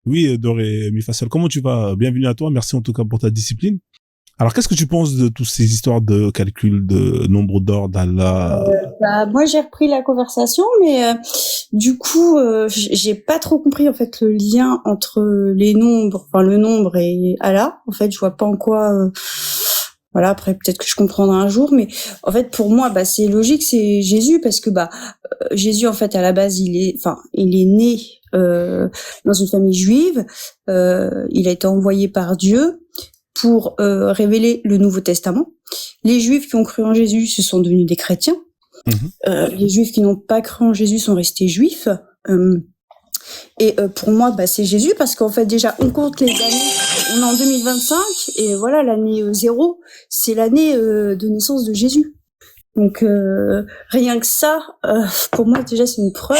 Oui, Doré Mifasol, comment tu vas? Bienvenue à toi, merci en tout cas pour ta discipline. Alors, qu'est-ce que tu penses de toutes ces histoires de calcul de nombre d'or d'Allah? Moi j'ai repris la conversation, mais du coup j'ai pas trop compris en fait le lien entre les nombres, enfin le nombre et Allah. En fait, je vois pas en quoi. Voilà, après peut-être que je comprendrai un jour, mais en fait pour moi c'est logique, c'est Jésus parce que Jésus en fait à la base il est né dans une famille juive, il a été envoyé par Dieu pour révéler le Nouveau Testament. Les Juifs qui ont cru en Jésus se sont devenus des chrétiens. Les Juifs qui n'ont pas cru en Jésus sont restés juifs. Et pour moi, c'est Jésus parce qu'en fait déjà on compte les années. On est en 2025 et voilà l'année 0, c'est l'année de naissance de Jésus. Donc rien que ça, pour moi déjà c'est une preuve.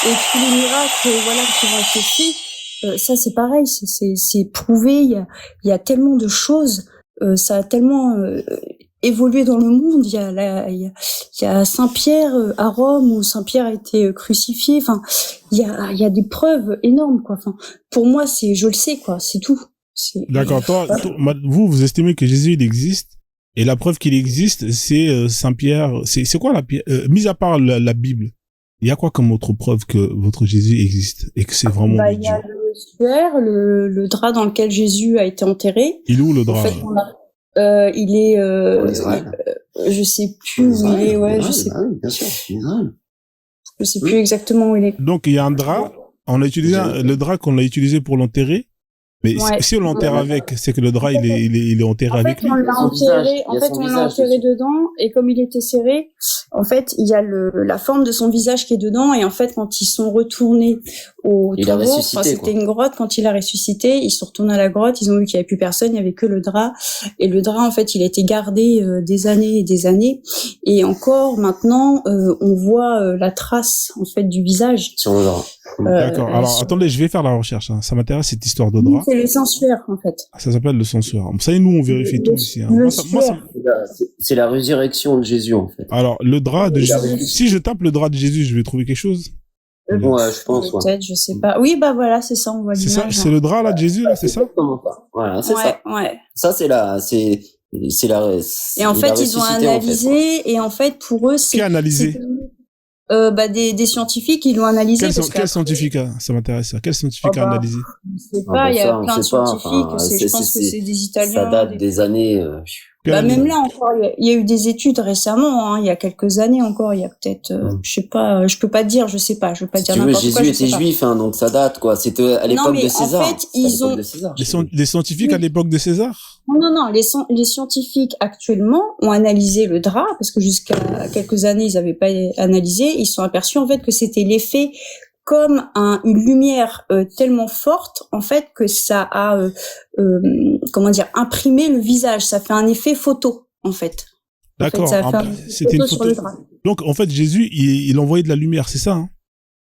Et tous les miracles, voilà, qui vont être faits, ça c'est pareil, c'est prouvé. Il y a tellement de choses, ça a tellement évolué dans le monde. Il y a Saint Pierre à Rome où Saint Pierre a été crucifié. Enfin, il y a des preuves énormes quoi. Enfin, pour moi je le sais quoi, c'est tout. D'accord. Vous estimez que Jésus, il existe, et la preuve qu'il existe, c'est Saint-Pierre. C'est quoi la pierre, mis à part la Bible, il y a quoi comme autre preuve que votre Jésus existe et que c'est vraiment il y a le suaire, le drap dans lequel Jésus a été enterré. Il est où le drap? En fait, il est en Israël. Je sais plus où il est. Ouais, je sais. Bien sûr, en Israël. Je sais plus exactement où il est. Donc il y a un drap. On a utilisé le drap qu'on a utilisé pour l'enterrer. Mais si on l'enterre avec, c'est que le drap, il est enterré avec lui. On l'a enterré dedans, et comme il était serré, en fait, il y a la forme de son visage qui est dedans, et en fait, quand ils sont retournés au tombeau, c'était une grotte, quand il a ressuscité, ils sont retournés à la grotte, ils ont vu qu'il n'y avait plus personne, il n'y avait que le drap, et le drap, en fait, il a été gardé des années et des années, et encore, maintenant, on voit la trace, en fait, du visage. Sur le drap. D'accord. Alors, attendez, je vais faire la recherche. Hein. Ça m'intéresse, cette histoire de drap. C'est le sensuaire, en fait. Ça s'appelle le sensuaire. Ça y est, nous, on vérifie tout ici. Hein. C'est la résurrection de Jésus, en fait. Alors, le drap de Jésus. Si je tape le drap de Jésus, je vais trouver quelque chose. Ouais, je pense. Peut-être, je sais pas. Oui, voilà, c'est ça, on voit l'image. C'est ça, c'est le drap, là, de Jésus, là, c'est ça? Voilà, c'est ça. Ouais. Ça, c'est la. Et en fait, ils ont analysé, et en fait, pour eux, c'est. Qui a analysé? Des scientifiques, ils l'ont analysé. Quel scientifique ça m'intéresse? Quel scientifique a analysé? Je sais pas, il y a plein de scientifiques. Je pense que c'est des Italiens. Ça date des années. Même là encore, il y a eu des études récemment, il y a quelques années encore, il y a peut-être, je sais pas, je peux pas dire, je sais pas, je veux pas dire n'importe quoi. Jésus était juif, donc ça date, quoi. C'était à l'époque de César. En fait, ils ont les scientifiques à l'époque de César. Non, les scientifiques actuellement ont analysé le drap parce que jusqu'à quelques années ils n'avaient pas analysé. Ils se sont aperçus en fait que c'était l'effet comme une lumière tellement forte en fait que ça a imprimé le visage, ça fait un effet photo en fait. D'accord. C'était une photo. Donc en fait Jésus il envoyait de la lumière, c'est ça hein?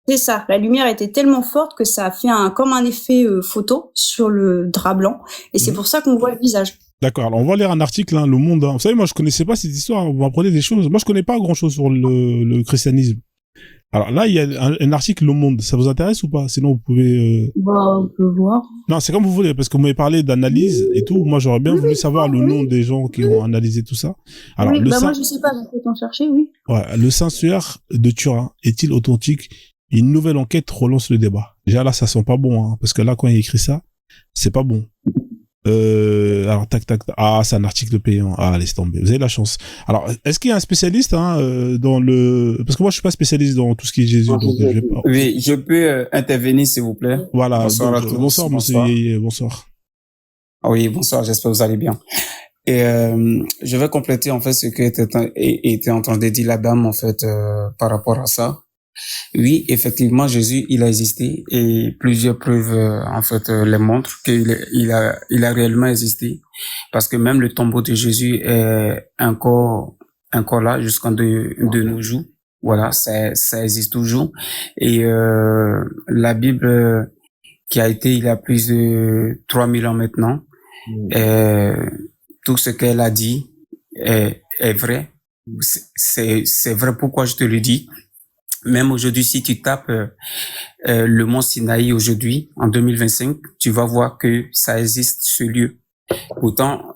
C'est ça, la lumière était tellement forte que ça a fait comme un effet photo sur le drap blanc et c'est pour ça qu'on voit le visage. D'accord, alors on va lire un article, Le Monde. Vous savez, moi je connaissais pas cette histoire, vous m'apprenez des choses. Moi je connais pas grand chose sur le christianisme. Alors là, il y a un article Le Monde, ça vous intéresse ou pas? Sinon vous pouvez... on peut voir. Non, c'est comme vous voulez, parce que vous m'avez parlé d'analyse et tout. Moi j'aurais bien voulu savoir le nom des gens qui ont analysé tout ça. Alors, moi je sais pas, je peux t'en chercher, oui. Ouais, le sensuaire de Turin est-il authentique? Une nouvelle enquête relance le débat. Déjà là, ça sent pas bon, parce que là, quand il écrit ça, c'est pas bon. Alors, tac. Ah, c'est un article payant. Ah, laisse tomber. Vous avez la chance. Alors, est-ce qu'il y a un spécialiste, dans parce que moi, je suis pas spécialiste dans tout ce qui est Jésus, donc je vais pas... Oui, je peux intervenir, s'il vous plaît. Voilà. Bonsoir à tous. Bonsoir, monsieur Yeye. Bonsoir. Oui, bonsoir. J'espère que vous allez bien. Et je vais compléter en fait ce que était en train de dire la dame en fait par rapport à ça. Oui, effectivement, Jésus, il a existé et plusieurs preuves, en fait, les montrent qu'il a réellement existé. Parce que même le tombeau de Jésus est encore là jusqu'en de nos jours. Voilà, ça existe toujours. Et, la Bible, qui a été, il y a plus de 3000 ans maintenant, tout ce qu'elle a dit est vrai. C'est vrai pourquoi je te le dis. Même aujourd'hui, si tu tapes le mont Sinaï aujourd'hui, en 2025, tu vas voir que ça existe, ce lieu. Pourtant,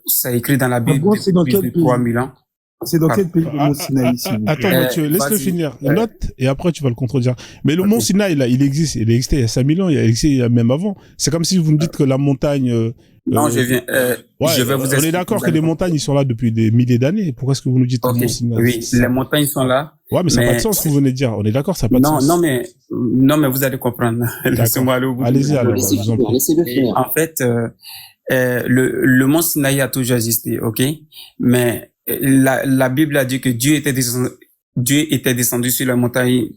ça est écrit dans la Bible bon, c'est dans depuis plus quel de pays 3000 ans. C'est dans quel pays le mont Sinaï, s'il vous plaît? Attends, Mathieu, laisse-le vas-y. finir. Note, et après, tu vas le contredire. Mais le Ok. mont Sinaï, là, il existe. Il a existé il y a 5000 ans, il a existé il y a même avant. C'est comme si vous me dites que la montagne, Non, je viens. ouais, je vais vous on est expliquer. d'accord Vous que allez les montagnes, ils sont là depuis des milliers d'années. Pourquoi est-ce que vous nous dites le Ok. mont Sinaï? Oui, les montagnes sont là. Ouais, mais ça n'a pas mais de sens ce que vous venez de dire. On est d'accord, ça n'a pas de Non, sens. non, mais vous allez comprendre. Laissez-moi aller au bout. Allez-y, alors, Laissez je vous en finir, prie. laissez-le Et finir. en fait, le mont Sinaï a toujours existé, ok? Mais la Bible a dit que Dieu était descendu sur la montagne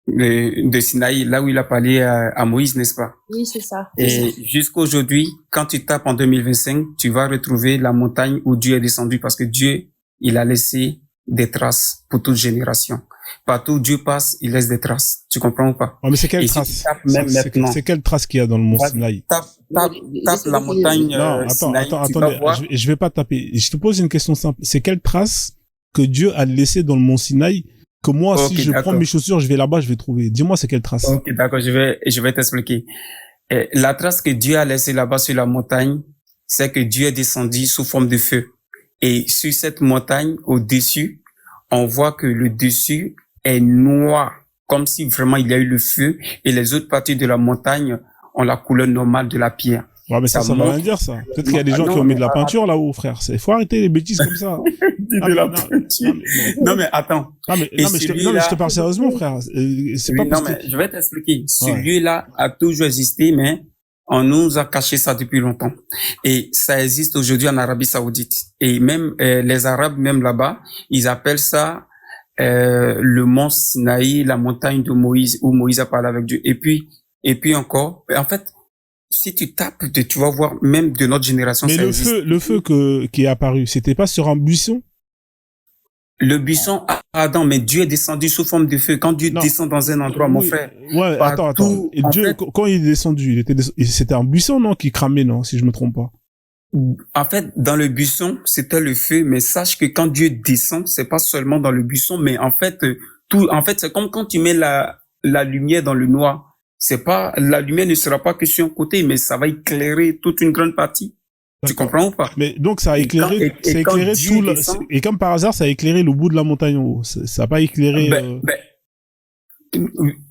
de Sinaï, là où il a parlé à Moïse, n'est-ce pas? Oui, c'est ça. Et jusqu'à aujourd'hui, quand tu tapes en 2025, tu vas retrouver la montagne où Dieu est descendu parce que Dieu, il a laissé des traces pour toute génération. Partout où Dieu passe, il laisse des traces. Tu comprends ou pas? Oh, mais c'est quelle Et si tu trace? tapes même maintenant, C'est quelle trace qu'il y a dans le mont Vas-y. Sinaï? tape Laissez-le la finir. montagne Non, attends, Sinaï, tu attendez, vas voir. je vais pas taper. Je te pose une question simple. C'est quelle trace que Dieu a laissée dans le mont Sinaï que moi, si Ok, je prends d'accord. mes chaussures, je vais là-bas, je vais trouver. Dis-moi, c'est quelle trace? Ok, d'accord, je vais t'expliquer. La trace que Dieu a laissée là-bas sur la montagne, c'est que Dieu est descendu sous forme de feu. Et sur cette montagne, au-dessus, on voit que le dessus est noir, comme si vraiment il y a eu le feu, et les autres parties de la montagne ont la couleur normale de la pierre. Ouais, mais ça veut montre- rien dire, ça. Peut-être qu'il y a des gens Non, qui ont mis de la mais- peinture là-haut, frère. Faut arrêter les bêtises comme ça. Ah, de la non, peinture. Non, mais attends. Et non, mais je celui-là- te parle sérieusement, frère. C'est Oui, pas non, parce mais que... je vais t'expliquer. Celui-là a toujours existé, mais on nous a caché ça depuis longtemps. Et ça existe aujourd'hui en Arabie Saoudite. Et même les Arabes, même là-bas, ils appellent ça le mont Sinaï, la montagne de Moïse, où Moïse a parlé avec Dieu. Et puis encore, en fait, si tu tapes, tu vas voir même de notre génération. Mais ça le existe. feu qui est apparu, c'était pas sur un buisson? Le buisson, Adam, mais Dieu est descendu sous forme de feu. Quand Dieu Non. descend dans un endroit, mon Oui, frère. Ouais, attends. partout, Et en Dieu, fait- quand il est descendu, c'était un buisson, non, qui cramait, non, si je me trompe pas. En fait, dans le buisson, c'était le feu, mais sache que quand Dieu descend, c'est pas seulement dans le buisson, mais en fait, c'est comme quand tu mets la lumière dans le noir. La lumière ne sera pas que sur un côté, mais ça va éclairer toute une grande partie. Tu D'accord. comprends ou pas? Mais donc ça a éclairé, Et quand Dieu tout descend- et comme par hasard, ça a éclairé le bout de la montagne en haut. Ça a pas éclairé.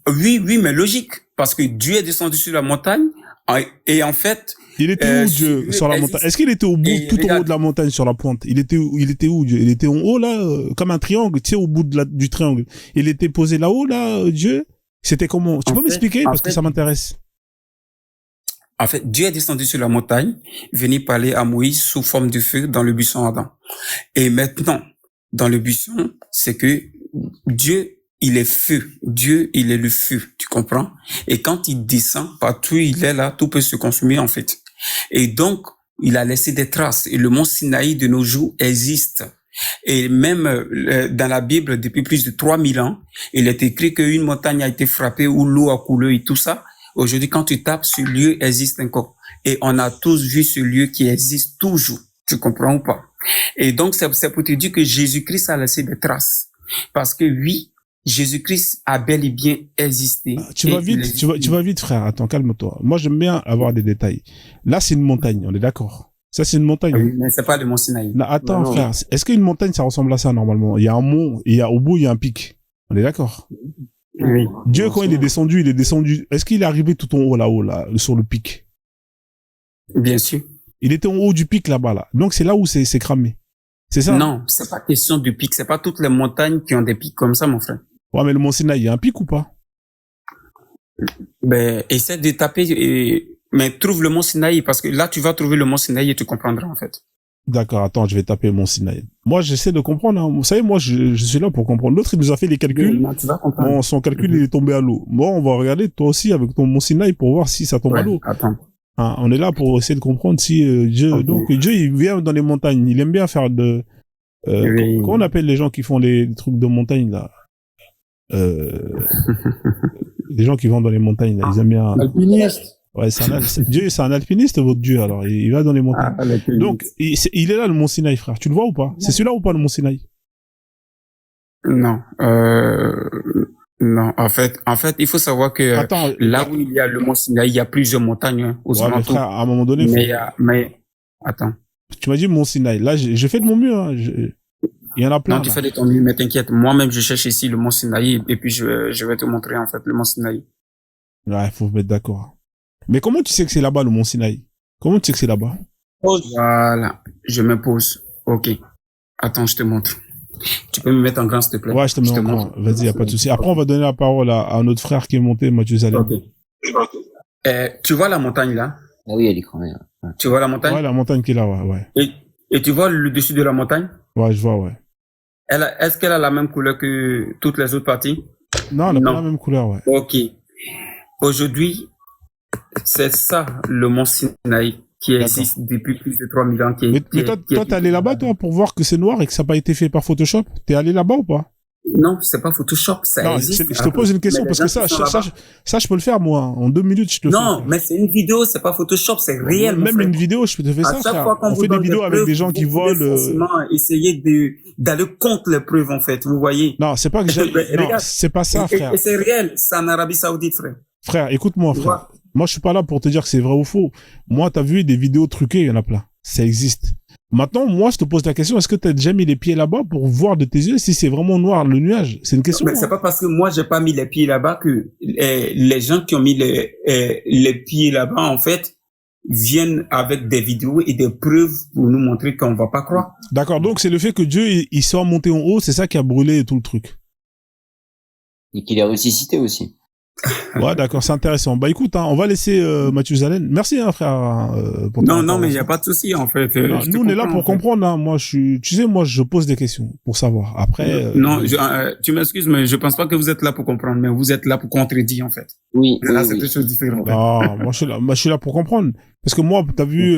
Oui, mais logique, parce que Dieu est descendu sur la montagne, et en fait, Il était où Dieu Dieu sur la existe. montagne? Est-ce qu'il était au bout, Et tout en regarde. haut de la montagne sur la pointe? Il était où Dieu? Il était en haut là, comme un triangle, tu sais, au bout du triangle. Il était posé là-haut là, Dieu. C'était comment? Tu En peux fait- m'expliquer en parce que fait- ça m'intéresse. En fait, Dieu est descendu sur la montagne, venu parler à Moïse sous forme de feu dans le buisson ardent. Et maintenant, dans le buisson, c'est que Dieu, il est feu. Dieu, il est le feu. Tu comprends? Et quand il descend, partout où il est là, tout peut se consumer, en fait. Et donc, il a laissé des traces. Et le mont Sinaï de nos jours existe. Et même dans la Bible, depuis plus de 3000 ans, il est écrit qu'une montagne a été frappée où l'eau a coulé et tout ça. Aujourd'hui, quand tu tapes, ce lieu existe encore. Et on a tous vu ce lieu qui existe toujours. Tu comprends ou pas? Et donc, c'est pour te dire que Jésus-Christ a laissé des traces. Parce que oui, Jésus-Christ a bel et bien existé. Tu vas vite, tu vas vite, frère. Attends, calme-toi. Moi, j'aime bien avoir des détails. Là, c'est une montagne, on est d'accord. Ça, c'est une montagne. Oui, mais c'est pas le mont Sinaï. Là, attends, Non, non. frère. Est-ce qu'une montagne, ça ressemble à ça, normalement? Il y a un mont, et au bout, il y a un pic. On est d'accord. Oui. Dieu, quand il est descendu. Est-ce qu'il est arrivé tout en haut, là-haut, là, sur le pic? Bien sûr. Il était en haut du pic, là-bas, là. Donc, c'est là où c'est cramé. C'est ça? Non, c'est pas question de pic. C'est pas toutes les montagnes qui ont des pics comme ça, mon frère. Ouais, mais le mont Sinaï, il y a un pic ou pas? Ben, essaie de taper, mais trouve le mont Sinaï, parce que là, tu vas trouver le mont Sinaï et tu comprendras, en fait. D'accord, attends, je vais taper le mont Sinaï. Moi, j'essaie de comprendre, hein. Vous savez, moi, je suis là pour comprendre. L'autre, il nous a fait les calculs. Non, tu vas comprendre. Bon, son calcul, il est tombé à l'eau. Bon, on va regarder, toi aussi, avec ton mont Sinaï, pour voir si ça tombe à Ouais, l'eau. attends. Hein, on est là pour essayer de comprendre si Dieu... Ok. Donc, Dieu, il vient dans les montagnes. Il aime bien faire de... Oui. Comment on appelle les gens qui font les trucs de montagne, là? Les gens qui vont dans les montagnes, là, ils aiment bien... Alpiniste. Ouais, Dieu, c'est un alpiniste, votre Dieu, alors. Il va dans les montagnes. Ah, Donc, il est là, le mont Sinaï, frère. Tu le vois ou pas? C'est celui-là ou pas, le mont Sinaï? non, Non, en fait, il faut savoir que Attends, là où il y a le mont Sinaï, il y a plusieurs montagnes hein, aux ouais, mais alentours. frère, à un moment donné, Attends. tu m'as dit Mont Sinaï. Là, j'ai fait de mon mieux. Hein. Il y en a plein. Non, tu Là. fais de ton mieux, mais t'inquiète. Moi-même, je cherche ici le mont Sinaï et puis je vais te montrer en fait le mont Sinaï. Ouais, faut se mettre d'accord. Mais comment tu sais que c'est là-bas, le Mont Sinaï? Comment tu sais que c'est là-bas? Voilà, je me pose. Ok. Attends, je te montre. Tu peux me mettre en grand, s'il te plaît? Ouais, je te mets en grand. Vas-y, y a pas de souci. Après, on va donner la parole à notre frère qui est monté, Mathieu Salem. Ok. Tu vois la montagne là? Ah oui, elle est quand même. Tu vois la montagne? Ouais, la montagne qui est là, ouais. Et tu vois le dessus de la montagne? Ouais, je vois, ouais. Est-ce qu'elle a la même couleur que toutes les autres parties? Non, elle n'a pas la même couleur, ouais. Ok. Aujourd'hui, c'est ça le mont Sinaï qui existe depuis plus de 3000 ans. Mais toi, t'es allé là-bas, toi, pour voir que c'est noir et que ça n'a pas été fait par Photoshop? T'es allé là-bas ou pas? Non, c'est pas Photoshop, ça existe. Je te pose une question parce que ça, je peux le faire, moi. En 2 minutes, je te le fais. Non, mais c'est une vidéo, c'est pas Photoshop, c'est réel. Même une vidéo, je peux te faire ça, frère. On fait des vidéos avec des gens qui volent. Essayer d'aller contre les preuves, en fait, vous voyez. Non, c'est pas que j'ai, non, c'est pas ça, frère. Et c'est réel, c'est en Arabie Saoudite, frère. Frère, écoute-moi, frère. Moi, je suis pas là pour te dire que c'est vrai ou faux. Moi, t'as vu des vidéos truquées, il y en a plein. Ça existe. Maintenant, moi, je te pose la question, est-ce que tu as déjà mis les pieds là-bas pour voir de tes yeux si c'est vraiment noir, le nuage? C'est une question. Mais c'est pas parce que moi, j'ai pas mis les pieds là-bas que les gens qui ont mis les pieds là-bas, en fait, viennent avec des vidéos et des preuves pour nous montrer qu'on va pas croire. D'accord. Donc, c'est le fait que Dieu, il soit monté en haut, c'est ça qui a brûlé tout le truc. Et qu'il est ressuscité aussi. Ouais, d'accord, c'est intéressant. Bah écoute, hein, on va laisser Mathieu Zalen. Merci, hein, frère. Pour non, mais il y a pas de souci en fait. Non, nous, on est là pour comprendre. Hein. Moi, tu sais, moi, je pose des questions pour savoir. Après. Tu m'excuses, mais je pense pas que vous êtes là pour comprendre, mais vous êtes là pour contredire en fait. Oui. Là, c'est deux choses différentes. Non, moi, je suis là pour comprendre. Parce que moi, t'as vu,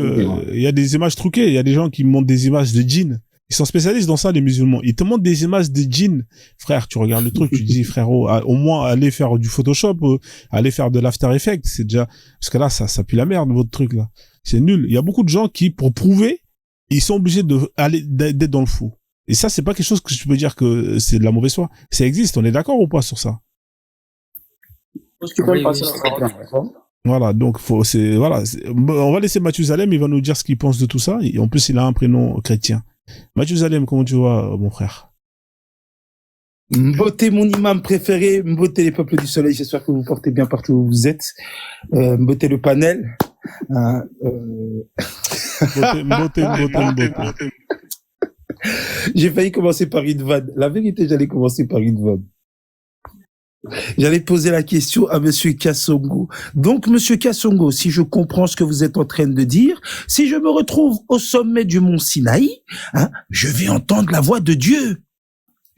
il y a des images truquées. Il y a des gens qui montrent des images de djinns. Ils sont spécialistes dans ça, les musulmans. Ils te montrent des images de djinns. Frère, tu regardes le truc, tu te dis, frérot, au moins, allez faire du Photoshop, allez faire de l'After Effects. C'est déjà, parce que là, ça pue la merde, votre truc, là. C'est nul. Il y a beaucoup de gens qui, pour prouver, ils sont obligés d'être dans le faux. Et ça, c'est pas quelque chose que je peux dire que c'est de la mauvaise foi. Ça existe. On est d'accord ou pas sur ça? Voilà, donc on va laisser Mathieu Zalem, il va nous dire ce qu'il pense de tout ça. Et en plus, il a un prénom chrétien. Mathieu Zalem, comment tu vois, mon frère? Mbotez mon imam préféré, mbotez les peuples du soleil, j'espère que vous portez bien partout où vous êtes. Mbotez le panel. Mbotez. J'ai failli commencer par une vanne. La vérité, j'allais commencer par une vanne. J'allais poser la question à Monsieur Kassongo. Donc, Monsieur Kassongo, si je comprends ce que vous êtes en train de dire, si je me retrouve au sommet du mont Sinaï, je vais entendre la voix de Dieu.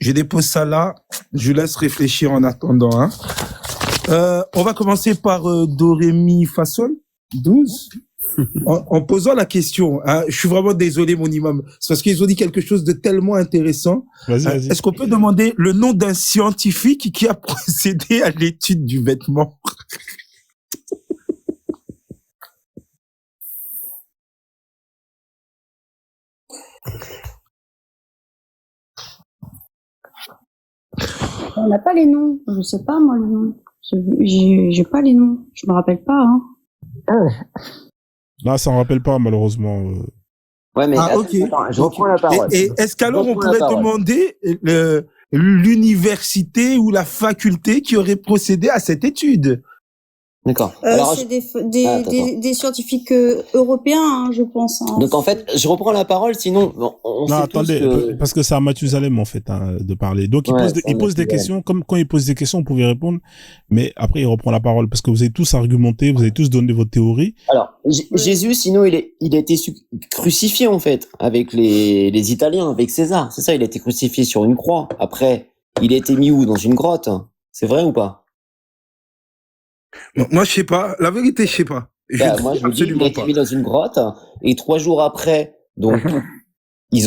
Je dépose ça là. Je laisse réfléchir en attendant. On va commencer par Do, Ré, Mi, Fa, Sol. 12. En posant la question, je suis vraiment désolé, mon imam, c'est parce qu'ils ont dit quelque chose de tellement intéressant. Vas-y. Est-ce qu'on peut demander le nom d'un scientifique qui a procédé à l'étude du vêtement? On n'a pas les noms. Je sais pas, moi, le nom. J'ai pas les noms. Je me rappelle pas, hein. Non, ça ne rappelle pas, malheureusement. Ouais, mais ok. Attends, je reprends la parole. Et est-ce qu'alors on pourrait demander l'université ou la faculté qui aurait procédé à cette étude? D'accord. C'est des scientifiques européens, hein, je pense. Hein. Donc en fait, je reprends la parole, sinon on non, sait attendez, tous parce que c'est à Mathieu Zalem en fait de parler. Donc il pose des questions, comme quand il pose des questions, on pouvait répondre, mais après il reprend la parole parce que vous avez tous argumenté, vous avez tous donné votre théorie. Alors Jésus, sinon il a été crucifié en fait avec les Italiens, avec César. C'est ça, il a été crucifié sur une croix. Après, il a été mis où? Dans une grotte. C'est vrai ou pas? Moi, je sais pas. La vérité, je sais pas. Moi, je vous dis, il a été mis dans une grotte et 3 jours après, donc, ils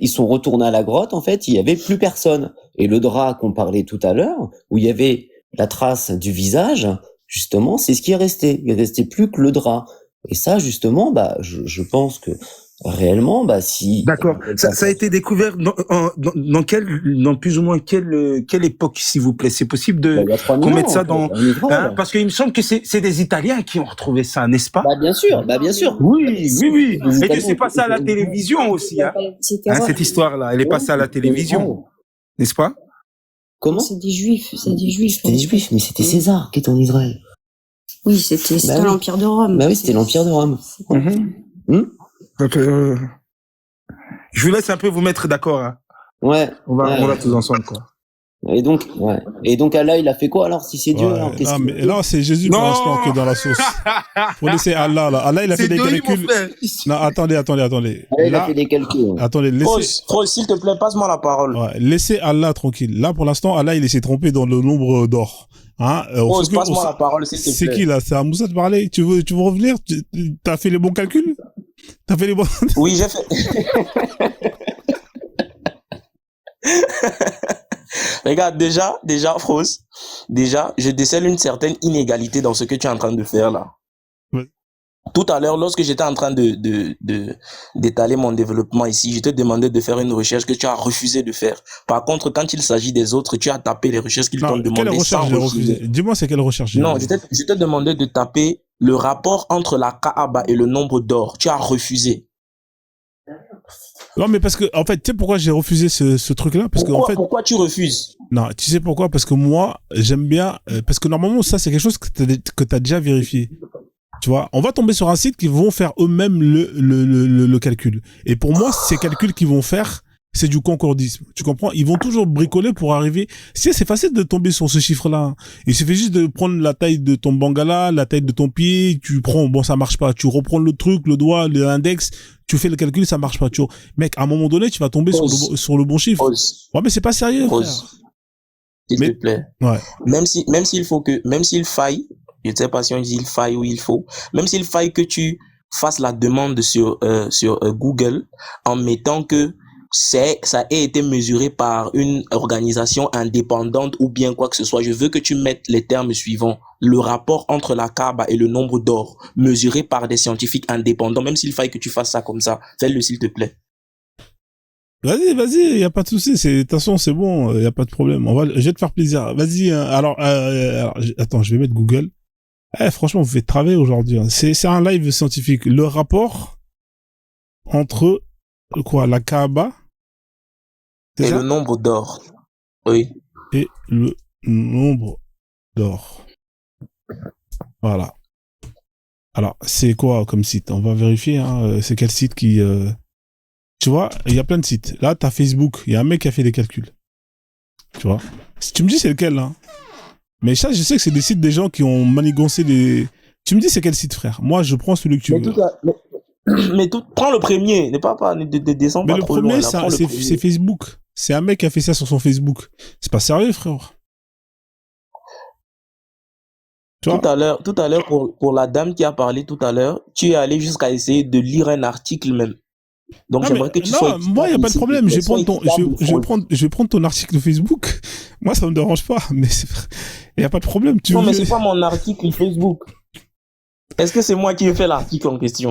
sont retournés à la grotte. En fait, il y avait plus personne. Et le drap qu'on parlait tout à l'heure, où il y avait la trace du visage, justement, c'est ce qui est resté. Il restait plus que le drap. Et ça, justement, je pense que Réellement, bah si. D'accord. Ça a été découvert dans plus ou moins quelle époque, s'il vous plaît? C'est possible Il y a 3000 qu'on mette ans, ça dans, Israël. parce qu'il me semble que c'est des Italiens qui ont retrouvé ça, n'est-ce pas? Bah bien sûr. Oui. Les Et que Italiens c'est passé à la télévision aussi, hein. Cette histoire-là, elle est passée à la télévision, n'est-ce pas? Comment? C'est des Juifs. C'était des Juifs, mais c'était César qui était en Israël. Oui, c'était Bah oui. l'Empire de Rome. Bah oui, c'était l'Empire de Rome. Donc, je vous laisse un peu vous mettre d'accord, hein. Ouais. On va tous ensemble, quoi. Et donc Allah, il a fait quoi alors si c'est Dieu? Alors, non, mais là, c'est Jésus pour l'instant qui est dans la sauce. Faut laisser Allah, là. Allah, il a fait des calculs. Non, attendez. Allah, il a fait des calculs. Attendez, laissez. Froz, s'il te plaît, passe-moi la parole. Ouais, laissez Allah tranquille. Là, pour l'instant, Allah, il s'est trompé dans le nombre d'or. Hein, Froz, passe-moi la parole, s'il te plaît. C'est qui, là? C'est à Moussa de parler? Tu veux revenir? T'as fait les bons calculs? T'as fait les bons... Oui, j'ai fait. Regarde, déjà, Froz, je décèle une certaine inégalité dans ce que tu es en train de faire là. Ouais. Tout à l'heure, lorsque j'étais en train d'étaler mon développement ici, je te demandais de faire une recherche que tu as refusé de faire. Par contre, quand il s'agit des autres, tu as tapé les recherches qu'ils t'ont demandé. Quelle recherche j'ai refusé? Dis-moi, c'est quelle recherche? Non, je te demandais de taper le rapport entre la Kaaba et le nombre d'or. Tu as refusé. Non, mais parce que, en fait, tu sais pourquoi j'ai refusé ce truc-là? Parce pourquoi tu refuses? Non, tu sais pourquoi? Parce que moi, j'aime bien, parce que normalement, ça, c'est quelque chose que t'as déjà vérifié. Tu vois, on va tomber sur un site qui vont faire eux-mêmes le calcul. Et pour moi, ces calculs qu'ils vont faire, c'est du concordisme. Tu comprends? Ils vont toujours bricoler pour arriver. C'est facile de tomber sur ce chiffre-là. Il suffit juste de prendre la taille de ton bangala, la taille de ton pied, tu prends, bon, ça marche pas. Tu reprends le truc, le doigt, l'index, tu fais le calcul, ça marche pas. Tu vois. Mec, à un moment donné, tu vas tomber sur le bon chiffre. Ouais, mais c'est pas sérieux, frère. S'il te plaît. Ouais. Même s'il faille, je ne sais pas si on dit il faille ou il faut, même s'il faille que tu fasses la demande sur Google en mettant que ça a été mesuré par une organisation indépendante ou bien quoi que ce soit. Je veux que tu mettes les termes suivants. Le rapport entre la Kaaba et le nombre d'or mesuré par des scientifiques indépendants, même s'il faille que tu fasses ça comme ça. Fais-le, s'il te plaît. Vas-y, y a pas de souci. De toute façon, c'est bon, y a pas de problème. Je vais te faire plaisir. Vas-y, alors, attends, je vais mettre Google. Franchement, vous faites travailler aujourd'hui. Hein. C'est un live scientifique. Le rapport entre, la Kaaba et le nombre d'or. Oui. Et le nombre d'or. Voilà. Alors, c'est quoi comme site? On va vérifier, hein. C'est quel site qui... Tu vois, il y a plein de sites. Là, t'as Facebook. Il y a un mec qui a fait des calculs. Tu vois. Si tu me dis c'est lequel, là. Mais ça, je sais que c'est des sites des gens qui ont manigancé des... Tu me dis c'est quel site, frère? Moi, je prends celui que tu veux. Prends le premier. Ne descends pas trop loin. Mais le premier, c'est Facebook. C'est un mec qui a fait ça sur son Facebook. C'est pas sérieux, frère. Tout à l'heure, pour la dame qui a parlé tout à l'heure, tu es allé jusqu'à essayer de lire un article même. Donc j'aimerais que tu sois... Moi, il n'y a pas de problème. Je vais prendre ton article Facebook. Moi, ça me dérange pas. Mais il n'y a pas de problème. Mais c'est pas mon article Facebook. Est-ce que c'est moi qui ai fait l'article en question?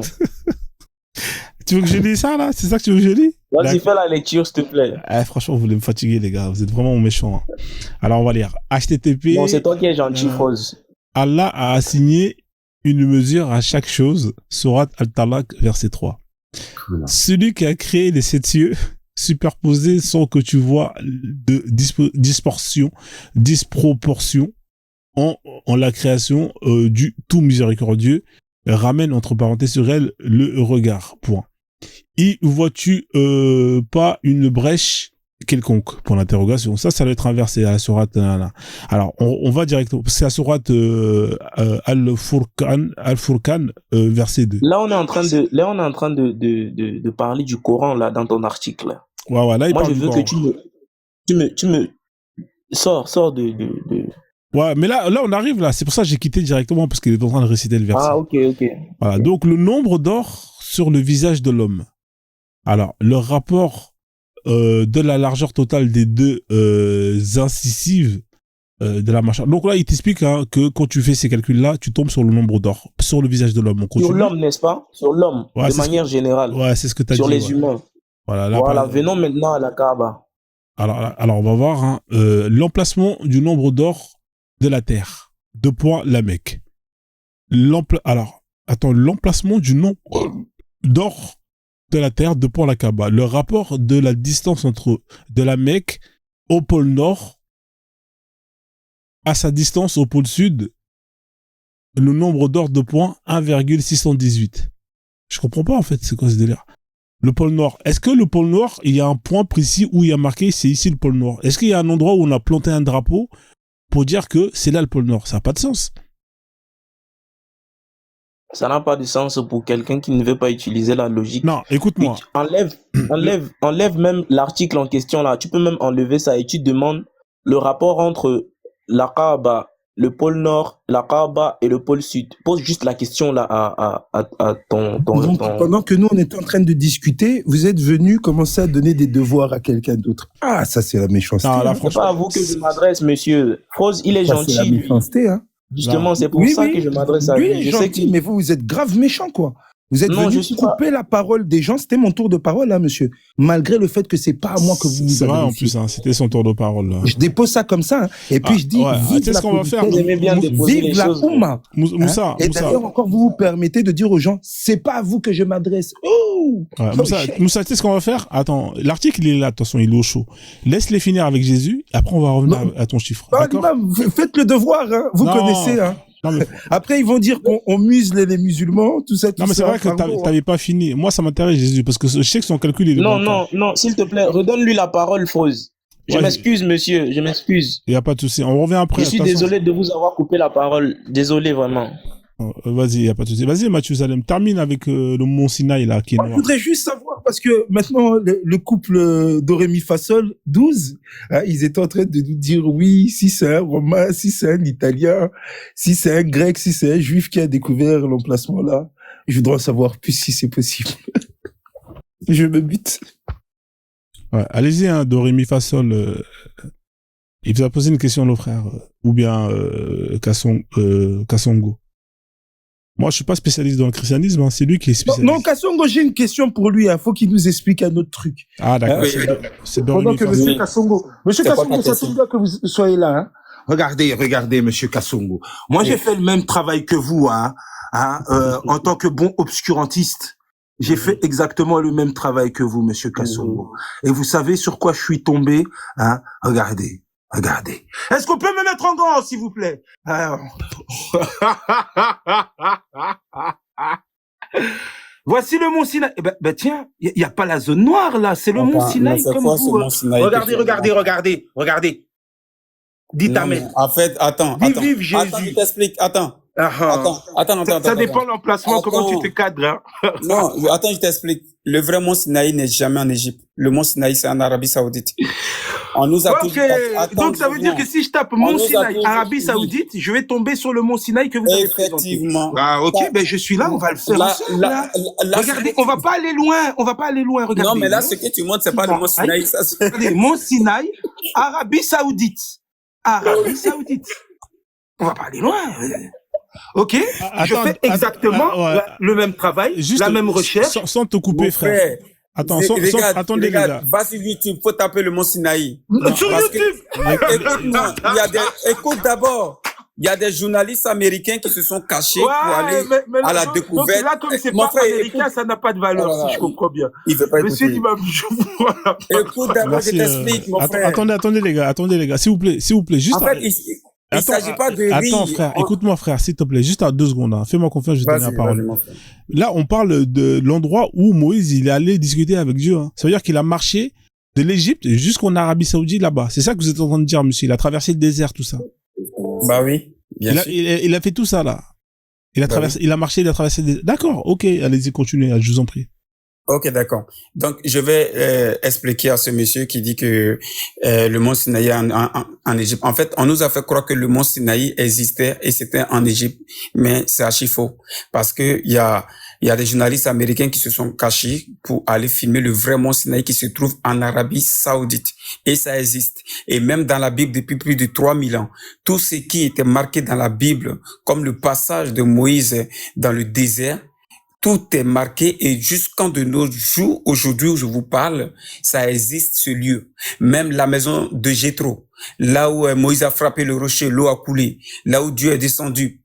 Tu veux que je lis ça, là? C'est ça que tu veux que je lis? Vas-y, fais la lecture, s'il te plaît. Franchement, vous voulez me fatiguer, les gars. Vous êtes vraiment méchants. Hein. Alors, on va lire. HTTP... Non, c'est toi qui es gentil, Froz. Allah a assigné une mesure à chaque chose. Sourate Al-Talaq, verset 3. Voilà. Celui qui a créé les 7 cieux superposés sans que tu vois de disproportion en la création du tout miséricordieux ramène entre parenthèses sur elle le regard. Point. Y vois-tu pas une brèche quelconque pour l'interrogation? Ça doit être inversé à la sourate. Alors, on va directement. C'est la sourate Al-Furqan, verset 2. Là, on est en train de parler du Coran, là, dans ton article. Là. Ouais, là, moi, je veux que tu me sors de... Ouais, mais là, on arrive là. C'est pour ça que j'ai quitté directement parce qu'il est en train de réciter le verset. Ah, ok. Voilà. Donc, le nombre d'or sur le visage de l'homme. Alors, le rapport de la largeur totale des deux incisives de la machin. Donc là, il t'explique que quand tu fais ces calculs-là, tu tombes sur le nombre d'or, sur le visage de l'homme. On continue. Sur l'homme, n'est-ce pas? Sur l'homme, Ouais, de manière générale. Ouais, c'est ce que tu as dit. Sur les humains. Voilà, là, Voilà, venons maintenant à la Kaaba. Alors, on va voir l'emplacement du nombre d'or de la Terre. 2 points, la Mecque. L'emplacement du nombre d'or de la Terre, 2 points, la Kaaba. Le rapport de la distance de la Mecque au pôle Nord à sa distance au pôle Sud, le nombre d'or de points, 1,618. Je comprends pas, en fait, c'est quoi ce délire? Le pôle Nord. Est-ce que le pôle Nord, il y a un point précis où il y a marqué c'est ici le pôle Nord? Est-ce qu'il y a un endroit où on a planté un drapeau pour dire que c'est là le pôle Nord? Ça n'a pas de sens. Ça n'a pas de sens pour quelqu'un qui ne veut pas utiliser la logique. Non, écoute-moi. Enlève même l'article en question là. Tu peux même enlever ça et tu demandes le rapport entre la Kaaba, le pôle Nord, la Kaaba et le pôle Sud. Pose juste la question là à ton... Donc, pendant que nous, on était en train de discuter, vous êtes venu commencer à donner des devoirs à quelqu'un d'autre. Ah, ça, c'est la méchanceté. Non, là, hein. C'est pas à vous que je m'adresse, monsieur. Froze, il est Ça, gentil. c'est la lui. méchanceté, hein. Justement, c'est pour ça que je m'adresse à lui. lui. Lui est Je sais gentil, que... mais vous êtes grave méchant, quoi. Vous êtes Non, je venu suis pas- couper la parole des gens. C'était mon tour de parole, là, monsieur. Malgré le fait que c'est pas à moi que vous C'est vous vrai, en adressez. plus, c'était son tour de parole. Là. Je dépose ça comme ça, hein. Et puis je dis, ouais. Tu vive sais la ce qu'on va faire, politesse, Vous aimez bien déposer vive les la choses. Oumma. Moussa, Et d'ailleurs, encore, vous vous permettez de dire aux gens, c'est pas à vous que je m'adresse. Oh! Ouais, Oh, shit. Moussa, tu sais ce qu'on va faire? Attends, l'article, il est là, attention, il est au chaud. Laisse-les finir avec Jésus, après on va revenir à ton chiffre. Ah, D'accord? l'imam, faites le devoir, hein. Vous Non. connaissez, hein. Non, mais, Après, ils vont dire qu'on musle les musulmans, tout ça, tout non, mais c'est ça. vrai que Pardon, hein. t'avais pas fini. Moi, ça m'intéresse, Jésus, parce que je sais que son calcul, il est Non, bancal. non, s'il te plaît, redonne-lui la parole, Froze. Je Ouais, m'excuse, monsieur, je m'excuse. Il n'y a pas de souci. On revient après. Je suis de toute façon. désolé de vous avoir coupé la parole. Désolé, vraiment. Vas-y, il n'y a pas de souci. Vas-y, Mathieu Salem, termine avec le Mont Sinaï, là, qui est Moi, je noir. voudrais juste savoir, parce que maintenant, le couple Dorémy Fasol, 12, hein, ils étaient en train de nous dire, oui, si c'est un Romain, si c'est un Italien, si c'est un Grec, si c'est un Juif qui a découvert l'emplacement là. Je voudrais en savoir plus si c'est possible. Je me bute. Ouais, allez-y, hein, Dorémy Fasol. Il vous a posé une question, le frère. Ou bien Kassongo. Moi, je suis pas spécialiste dans le christianisme, hein, c'est lui qui est spécialiste. Non, Kassongo, j'ai une question pour lui. Il faut qu'il nous explique un autre truc. Ah, d'accord. Oui. C'est Pendant Dorémy que Fasol. Monsieur Kassongo, Monsieur C'est quoi Kassongo, ta ça question? tombe bien que vous soyez là. Hein. Regardez, Monsieur Kassongo. Moi, j'ai fait le même travail que vous, hein, en tant que bon obscurantiste. J'ai fait exactement le même travail que vous, Monsieur Kassongo. Et vous savez sur quoi je suis tombé, hein? Regardez. Est-ce qu'on peut me mettre en grand, s'il vous plaît? Alors... Voici le Mont Sinaï. Eh ben tiens, il y a pas la zone noire là, c'est le Mont Sinaï mais c'est comme quoi vous. ce Mont Sinaï que tu Regardez. Dites Non, Amen. mais en fait, attends. Vive Jésus. Attends, je t'explique. Attends. Attends. Ça dépend de l'emplacement, comment tu te cadres. Hein. Non, attends, je t'explique. Le vrai Mont Sinaï n'est jamais en Égypte. Le Mont Sinaï, c'est en Arabie Saoudite. On nous a Ok, donc ça veut dire que si je tape Mont Sinaï, Arabie Saoudite, je vais tomber sur le Mont Sinaï que vous avez présenté. Effectivement. Ah, ok, ben je suis là, on va le faire ensemble. Là. Regardez, on va pas aller loin, regardez. Non, mais là, ce que tu montres, c'est pas le Mont Sinaï. Ça, Regardez, Mont Sinaï, Arabie Saoudite. On va pas aller loin. Ok, je fais exactement le même travail, la même recherche. Sans te couper, frère. Attends, attendez, les gars. Va sur YouTube, faut taper le Mont Sinaï. Sur YouTube. Écoute-moi, écoute d'abord. Il y a des journalistes américains qui se sont cachés pour aller à la découverte. Donc là, comme c'est pas américain, ça n'a pas de valeur, si je comprends bien. Il veut pas écouter. Monsieur Imam, voilà. Écoute d'abord, je t'explique, mon frère. Attendez, les gars, s'il vous plaît, juste. En fait, il s'agit pas de rire. Attends, frère, écoute-moi, frère, s'il te plaît, juste à 2 secondes, hein. Fais-moi confiance, je vais te donner la parole. Là, on parle de l'endroit où Moïse, il est allé discuter avec Dieu, hein. Ça veut dire qu'il a marché de l'Égypte jusqu'en Arabie Saoudite, là-bas. C'est ça que vous êtes en train de dire, monsieur. Il a traversé le désert, tout ça. Bah oui, bien sûr. Il a fait tout ça, là. Il a traversé le désert. D'accord, ok, allez-y, continuez, je vous en prie. Ok, d'accord. Donc, je vais expliquer à ce monsieur qui dit que le mont Sinaï est en Égypte. En fait, on nous a fait croire que le mont Sinaï existait et c'était en Égypte, mais c'est archi faux. Parce que il y a des journalistes américains qui se sont cachés pour aller filmer le vrai mont Sinaï qui se trouve en Arabie Saoudite. Et ça existe. Et même dans la Bible depuis plus de 3000 ans, tout ce qui était marqué dans la Bible, comme le passage de Moïse dans le désert, tout est marqué et jusqu'en de nos jours, aujourd'hui où je vous parle, ça existe ce lieu. Même la maison de Jéthro, là où Moïse a frappé le rocher, l'eau a coulé, là où Dieu est descendu,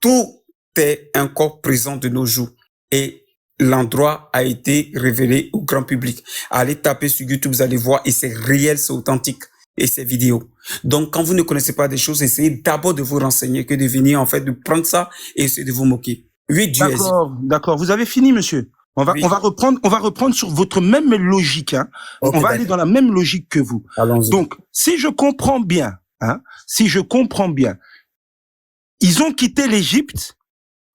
tout est encore présent de nos jours. Et l'endroit a été révélé au grand public. Allez taper sur YouTube, vous allez voir et c'est réel, c'est authentique. Et c'est vidéo. Donc, quand vous ne connaissez pas des choses, essayez d'abord de vous renseigner que de venir, en fait, de prendre ça et essayer de vous moquer. Oui, Dieu existe. D'accord. Vous avez fini, monsieur. On va reprendre sur votre même logique, hein. Okay, on va aller dans la même logique que vous. Allons-y. Donc, si je comprends bien, ils ont quitté l'Égypte.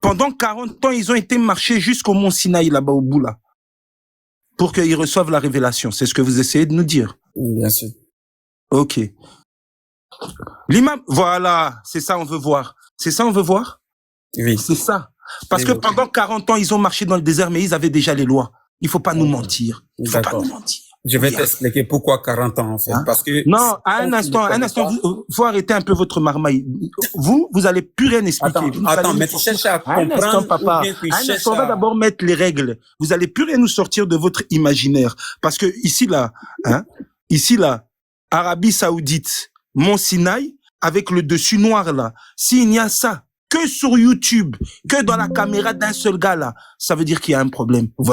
Pendant 40 ans, ils ont été marchés jusqu'au mont Sinaï, là-bas au bout, là. Pour qu'ils reçoivent la révélation. C'est ce que vous essayez de nous dire. Oui, bien sûr. Ok. L'imam, voilà. C'est ça, on veut voir. Oui. C'est ça. Parce que pendant 40 ans, ils ont marché dans le désert, mais ils avaient déjà les lois. Il faut pas nous mentir. Je vais t'expliquer pourquoi 40 ans, en fait. Parce que. Non, un instant, faut arrêter un peu votre marmaille. Vous allez plus rien expliquer. Attends, mais tu cherches à comprendre. Un instant, papa. On va d'abord mettre les règles. Vous allez plus rien nous sortir de votre imaginaire. Parce que ici, là, Arabie Saoudite, Mont Sinaï, avec le dessus noir, là. S'il n'y a ça, que sur YouTube, que dans la caméra d'un seul gars là, ça veut dire qu'il y a un problème. Vous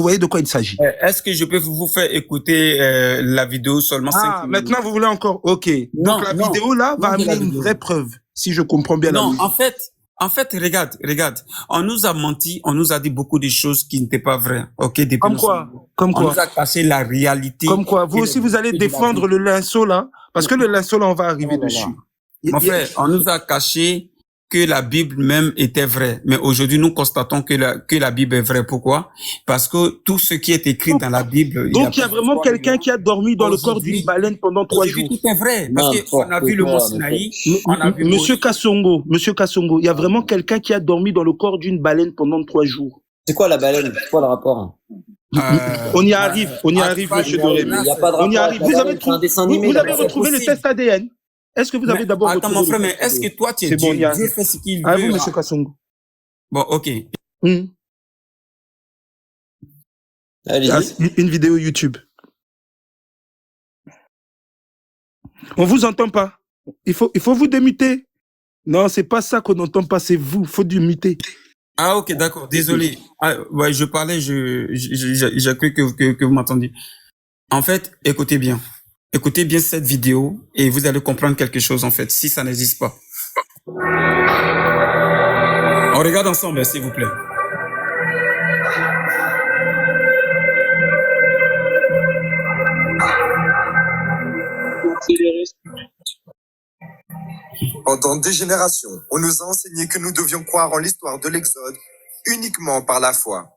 voyez de quoi il s'agit. Est-ce que je peux vous faire écouter la vidéo seulement 5 minutes? Maintenant vous voulez encore? Ok. Donc la vidéo là va amener une vraie preuve, si je comprends bien. Non, en fait, regarde. On nous a menti, on nous a dit beaucoup de choses qui n'étaient pas vraies. Ok. Comme quoi? On nous a caché la réalité. Comme quoi? Vous aussi vous allez défendre le linceau là, parce que le linceau là on va arriver dessus. Mon frère, on nous a caché que la Bible même était vraie. Mais aujourd'hui, nous constatons que la Bible est vraie. Pourquoi? Parce que tout ce qui est écrit dans la Bible... Donc, il y a vraiment quelqu'un qui a dormi dans le corps d'une baleine pendant 3 jours. Tout est vrai. Parce qu'on a vu le mont Sinaï. Monsieur Kassongo, il y a vraiment quelqu'un qui a dormi dans le corps d'une baleine pendant 3 jours. C'est quoi la baleine? C'est quoi le rapport? On y arrive, monsieur Doré. On y arrive. Vous avez retrouvé le test ADN? Est-ce que vous avez d'abord... Attends, mon frère, mais est-ce que toi, tu es Dieu? Dieu fait ce qu'il veut. À vous, monsieur Kassongo. Bon, ok. Allez-y. Une vidéo YouTube. On vous entend pas. Il faut vous démuter. Non, c'est pas ça qu'on n'entend pas, c'est vous. Faut démuter. Ah, ok, d'accord. Désolé. Ouais, je parlais, j'ai cru que vous m'entendiez. En fait, écoutez bien cette vidéo et vous allez comprendre quelque chose, en fait, si ça n'existe pas. On regarde ensemble, s'il vous plaît. Pendant des générations, on nous a enseigné que nous devions croire en l'histoire de l'Exode uniquement par la foi.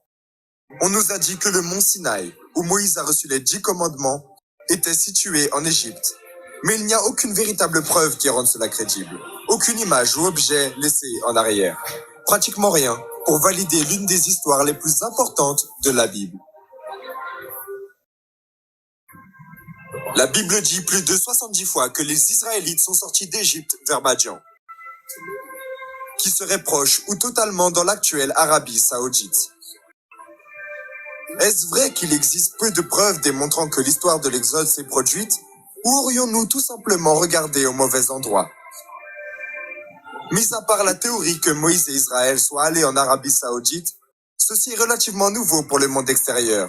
On nous a dit que le mont Sinaï, où Moïse a reçu les 10 commandements, était situé en Égypte. Mais il n'y a aucune véritable preuve qui rende cela crédible. Aucune image ou objet laissé en arrière. Pratiquement rien pour valider l'une des histoires les plus importantes de la Bible. La Bible dit plus de 70 fois que les Israélites sont sortis d'Égypte vers Madian, qui serait proche ou totalement dans l'actuelle Arabie Saoudite. Est-ce vrai qu'il existe peu de preuves démontrant que l'histoire de l'Exode s'est produite, ou aurions-nous tout simplement regardé au mauvais endroit? Mis à part la théorie que Moïse et Israël soient allés en Arabie Saoudite, ceci est relativement nouveau pour le monde extérieur.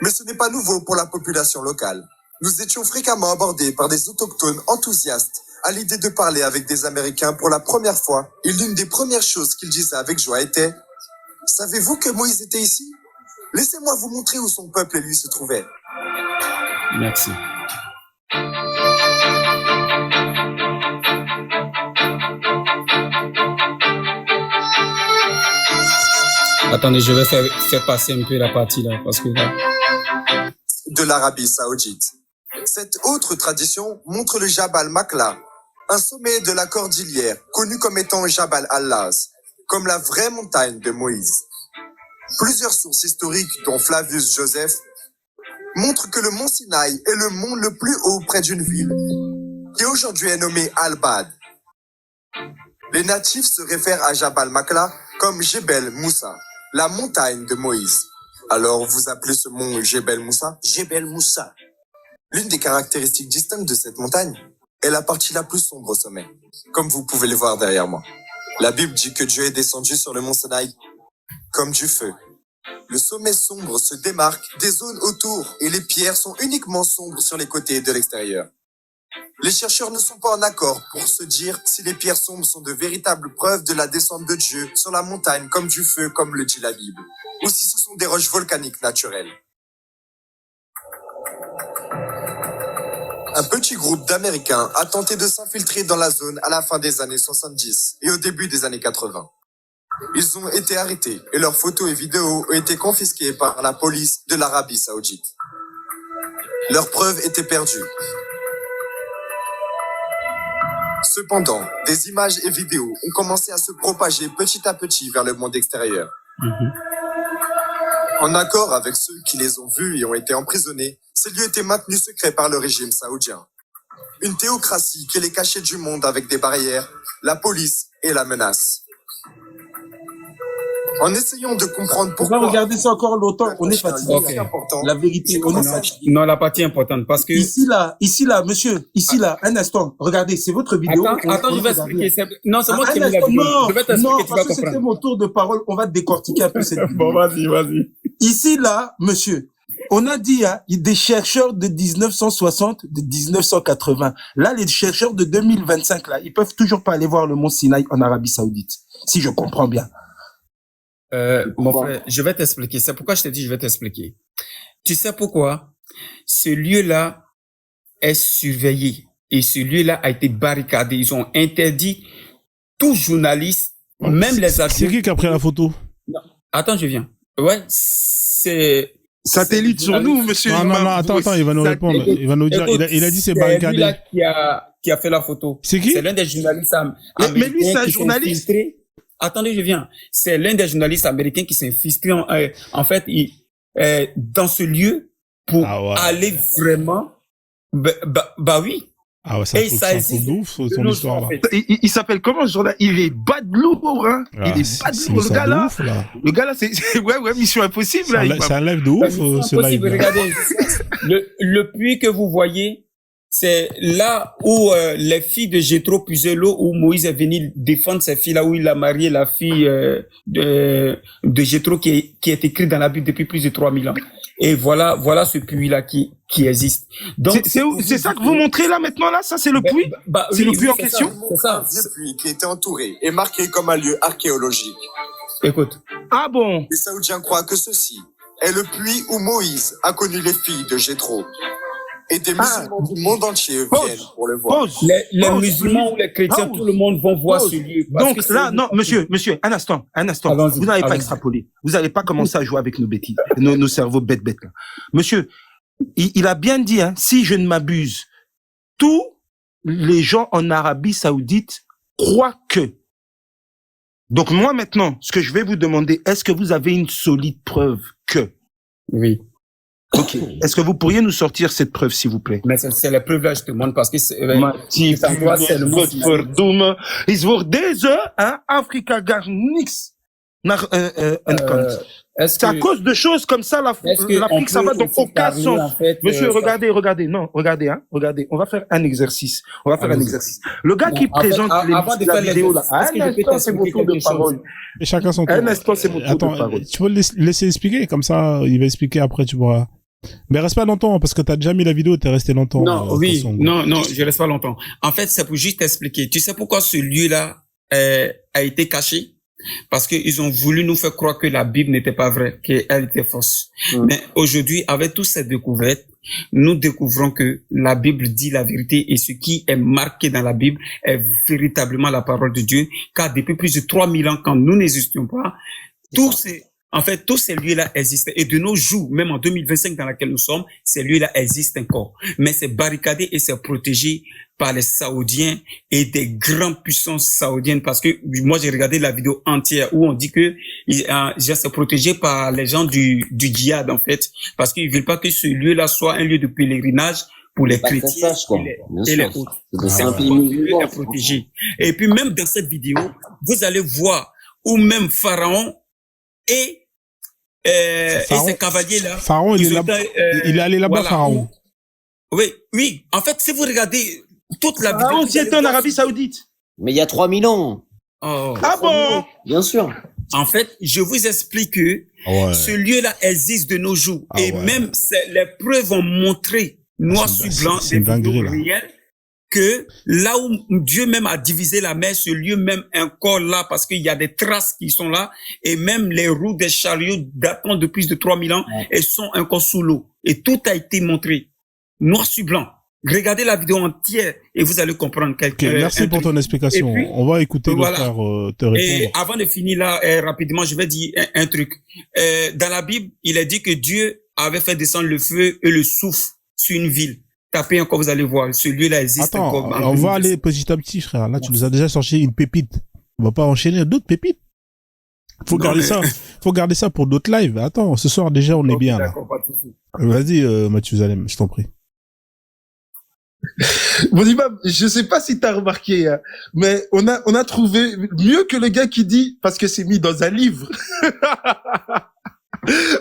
Mais ce n'est pas nouveau pour la population locale. Nous étions fréquemment abordés par des autochtones enthousiastes à l'idée de parler avec des Américains pour la première fois, et l'une des premières choses qu'ils disaient avec joie était « Savez-vous que Moïse était ici? Laissez-moi vous montrer où son peuple et lui se trouvaient. » Merci. Attendez, je vais faire passer un peu la partie là, parce que là... De l'Arabie Saoudite. Cette autre tradition montre le Jabal Makla, un sommet de la cordillère connu comme étant Jabal al-Laz, comme la vraie montagne de Moïse. Plusieurs sources historiques, dont Flavius Joseph, montrent que le mont Sinaï est le mont le plus haut près d'une ville, qui aujourd'hui est nommée Al-Bad. Les natifs se réfèrent à Jabal Makla comme Jebel Moussa, la montagne de Moïse. Alors vous appelez ce mont Jebel Moussa? Jebel Moussa. L'une des caractéristiques distinctes de cette montagne est la partie la plus sombre au sommet, comme vous pouvez le voir derrière moi. La Bible dit que Dieu est descendu sur le mont Sinaï comme du feu. Le sommet sombre se démarque des zones autour et les pierres sont uniquement sombres sur les côtés et de l'extérieur. Les chercheurs ne sont pas en accord pour se dire si les pierres sombres sont de véritables preuves de la descente de Dieu sur la montagne comme du feu, comme le dit la Bible, ou si ce sont des roches volcaniques naturelles. Un petit groupe d'Américains a tenté de s'infiltrer dans la zone à la fin des années 70 et au début des années 80. Ils ont été arrêtés et leurs photos et vidéos ont été confisquées par la police de l'Arabie Saoudite. Leurs preuves étaient perdues. Cependant, des images et vidéos ont commencé à se propager petit à petit vers le monde extérieur. En accord avec ceux qui les ont vus et ont été emprisonnés, ces lieux étaient maintenus secrets par le régime saoudien. Une théocratie qui les cachait du monde avec des barrières, la police et la menace. En essayant de comprendre pourquoi... On va regarder ça encore longtemps, on est fatigué. Ok. La vérité, on est fatigué. Non, la partie importante, parce que... Ici, là, monsieur, un instant, regardez, c'est votre vidéo. Attends, je vais expliquer. Non, c'est moi qui ai mis la instant, vidéo. non, Je vais t'expliquer, non, tu vas parce que c'était comprendre. mon tour de parole, on va décortiquer un peu cette vidéo. Bon, vas-y. Ici, là, monsieur, on a dit, hein, des chercheurs de 1960, de 1980. Là, les chercheurs de 2025, là, ils peuvent toujours pas aller voir le mont Sinaï en Arabie Saoudite. Si je comprends bien. Mon frère, je vais t'expliquer. C'est pourquoi je t'ai dit, je vais t'expliquer. Tu sais pourquoi? Ce lieu-là est surveillé et ce lieu-là a été barricadé. Ils ont interdit tout journaliste, même les avions. C'est qui a pris la photo? Non. Attends, je viens. Ouais, c'est... Satellite sur nous, monsieur. Non, attends, il va nous répondre. Il va nous dire, il a dit c'est barricadé. C'est lui là qui a fait la photo. C'est qui? C'est l'un des journalistes américains. Mais lui, c'est un journaliste. Attendez, je viens. C'est l'un des journalistes américains qui s'est infiltré en fait, dans ce lieu pour aller vraiment, bah oui. Ah ouais, ça existe de ouf, son histoire, là. Il s'appelle comment, ce journal? Il est bas de lourd, hein. Il est bas de lourd, le gars là. Le gars là, c'est, ouais, mission impossible, là. C'est un live de ouf, ce live. Regardez. Le puits que vous voyez, c'est là où les filles de Jéthro puisaient l'eau, où Moïse est venu défendre ses filles, là où il a marié la fille de Jéthro qui est écrite dans la Bible depuis plus de 3000 ans. Et voilà ce puits-là qui existe. Donc c'est ça que vous montrez là maintenant là, ça c'est le puits. C'est le puits en question. C'est ça. Un vieux puits qui était entouré et marqué comme un lieu archéologique. Écoute. Ah bon. Les Saoudiens croient que ceci est le puits où Moïse a connu les filles de Jéthro. Et des musulmans du monde entier viennent pour le voir. Les musulmans ou les chrétiens, tout le monde vont voir ce lieu. Donc là, non, monsieur, un instant. Vous n'avez pas extrapolé. Vous n'allez pas commencer à jouer avec nos bêtises, nos cerveaux bêtes là. Monsieur, il a bien dit, hein, si je ne m'abuse, tous les gens en Arabie Saoudite croient que. Donc moi maintenant, ce que je vais vous demander, est-ce que vous avez une solide preuve que? Oui. Ok. Est-ce que vous pourriez nous sortir cette preuve, s'il vous plaît? Mais c'est la preuve là, je te demande, parce que c'est le mot. Is voor deze, hein, Afrika gar niks naar c'est à cause de choses comme ça, l'Afrique, ça va dans aucun sens. En fait, monsieur, regardez, regardez. On va faire un exercice. Le gars qui présente la vidéo là, un instant, c'est mon tour de parole. Et chacun son tour. Un instant, c'est mon tour de parole. Tu peux le laisser expliquer, comme ça, il va expliquer après, tu pourras. Mais reste pas longtemps, parce que t'as déjà mis la vidéo, t'es resté longtemps. Non, je reste pas longtemps. En fait, c'est pour juste expliquer. Tu sais pourquoi ce lieu-là a été caché? Parce qu'ils ont voulu nous faire croire que la Bible n'était pas vraie, qu'elle était fausse. Mais aujourd'hui, avec toutes ces découvertes, nous découvrons que la Bible dit la vérité et ce qui est marqué dans la Bible est véritablement la parole de Dieu, car depuis plus de 3000 ans, quand nous n'existions pas, En fait, tous ces lieux-là existent. Et de nos jours, même en 2025 dans laquelle nous sommes, ces lieux-là existent encore. Mais c'est barricadé et c'est protégé par les Saoudiens et des grandes puissances saoudiennes. Parce que moi, j'ai regardé la vidéo entière où on dit que c'est protégé par les gens du djihad, en fait. Parce qu'ils veulent pas que ce lieu-là soit un lieu de pèlerinage pour les chrétiens et les autres. C'est un pays protégé. Et puis même dans cette vidéo, vous allez voir où même Pharaon et ces cavaliers-là. Pharaon, il est allé là-bas, voilà, Pharaon. Oui. En fait, si vous regardez toute la vidéo. Pharaon, c'était en Arabie Saoudite. Mais il y a 3000 ans. Oh. Ah bon? Bien sûr. En fait, je vous explique que ce lieu-là existe de nos jours. Et même les preuves ont montré, noir sur blanc, des vidéos réelles, que là où Dieu même a divisé la mer, ce lieu même encore là, parce qu'il y a des traces qui sont là, et même les roues des chariots datant de plus de 3000 ans, elles sont encore sous l'eau. Et tout a été montré, noir sur blanc. Regardez la vidéo entière et vous allez comprendre quelque chose. Merci pour ton explication. Puis, on va écouter le frère te répondre. Et avant de finir là, rapidement, je vais dire un truc. Dans la Bible, il est dit que Dieu avait fait descendre le feu et le souffle sur une ville. Tapez encore, vous allez voir. Ce lieu-là existe encore. On va aller petit à petit, frère. Là, tu nous as déjà sorti une pépite. On va pas enchaîner d'autres pépites. Faut garder ça pour d'autres lives. Attends, ce soir déjà, on est bien là. Vas-y, Mathusalem, je t'en prie. Bon imam, je sais pas si t'as remarqué, hein, mais on a trouvé mieux que le gars qui dit parce que c'est mis dans un livre.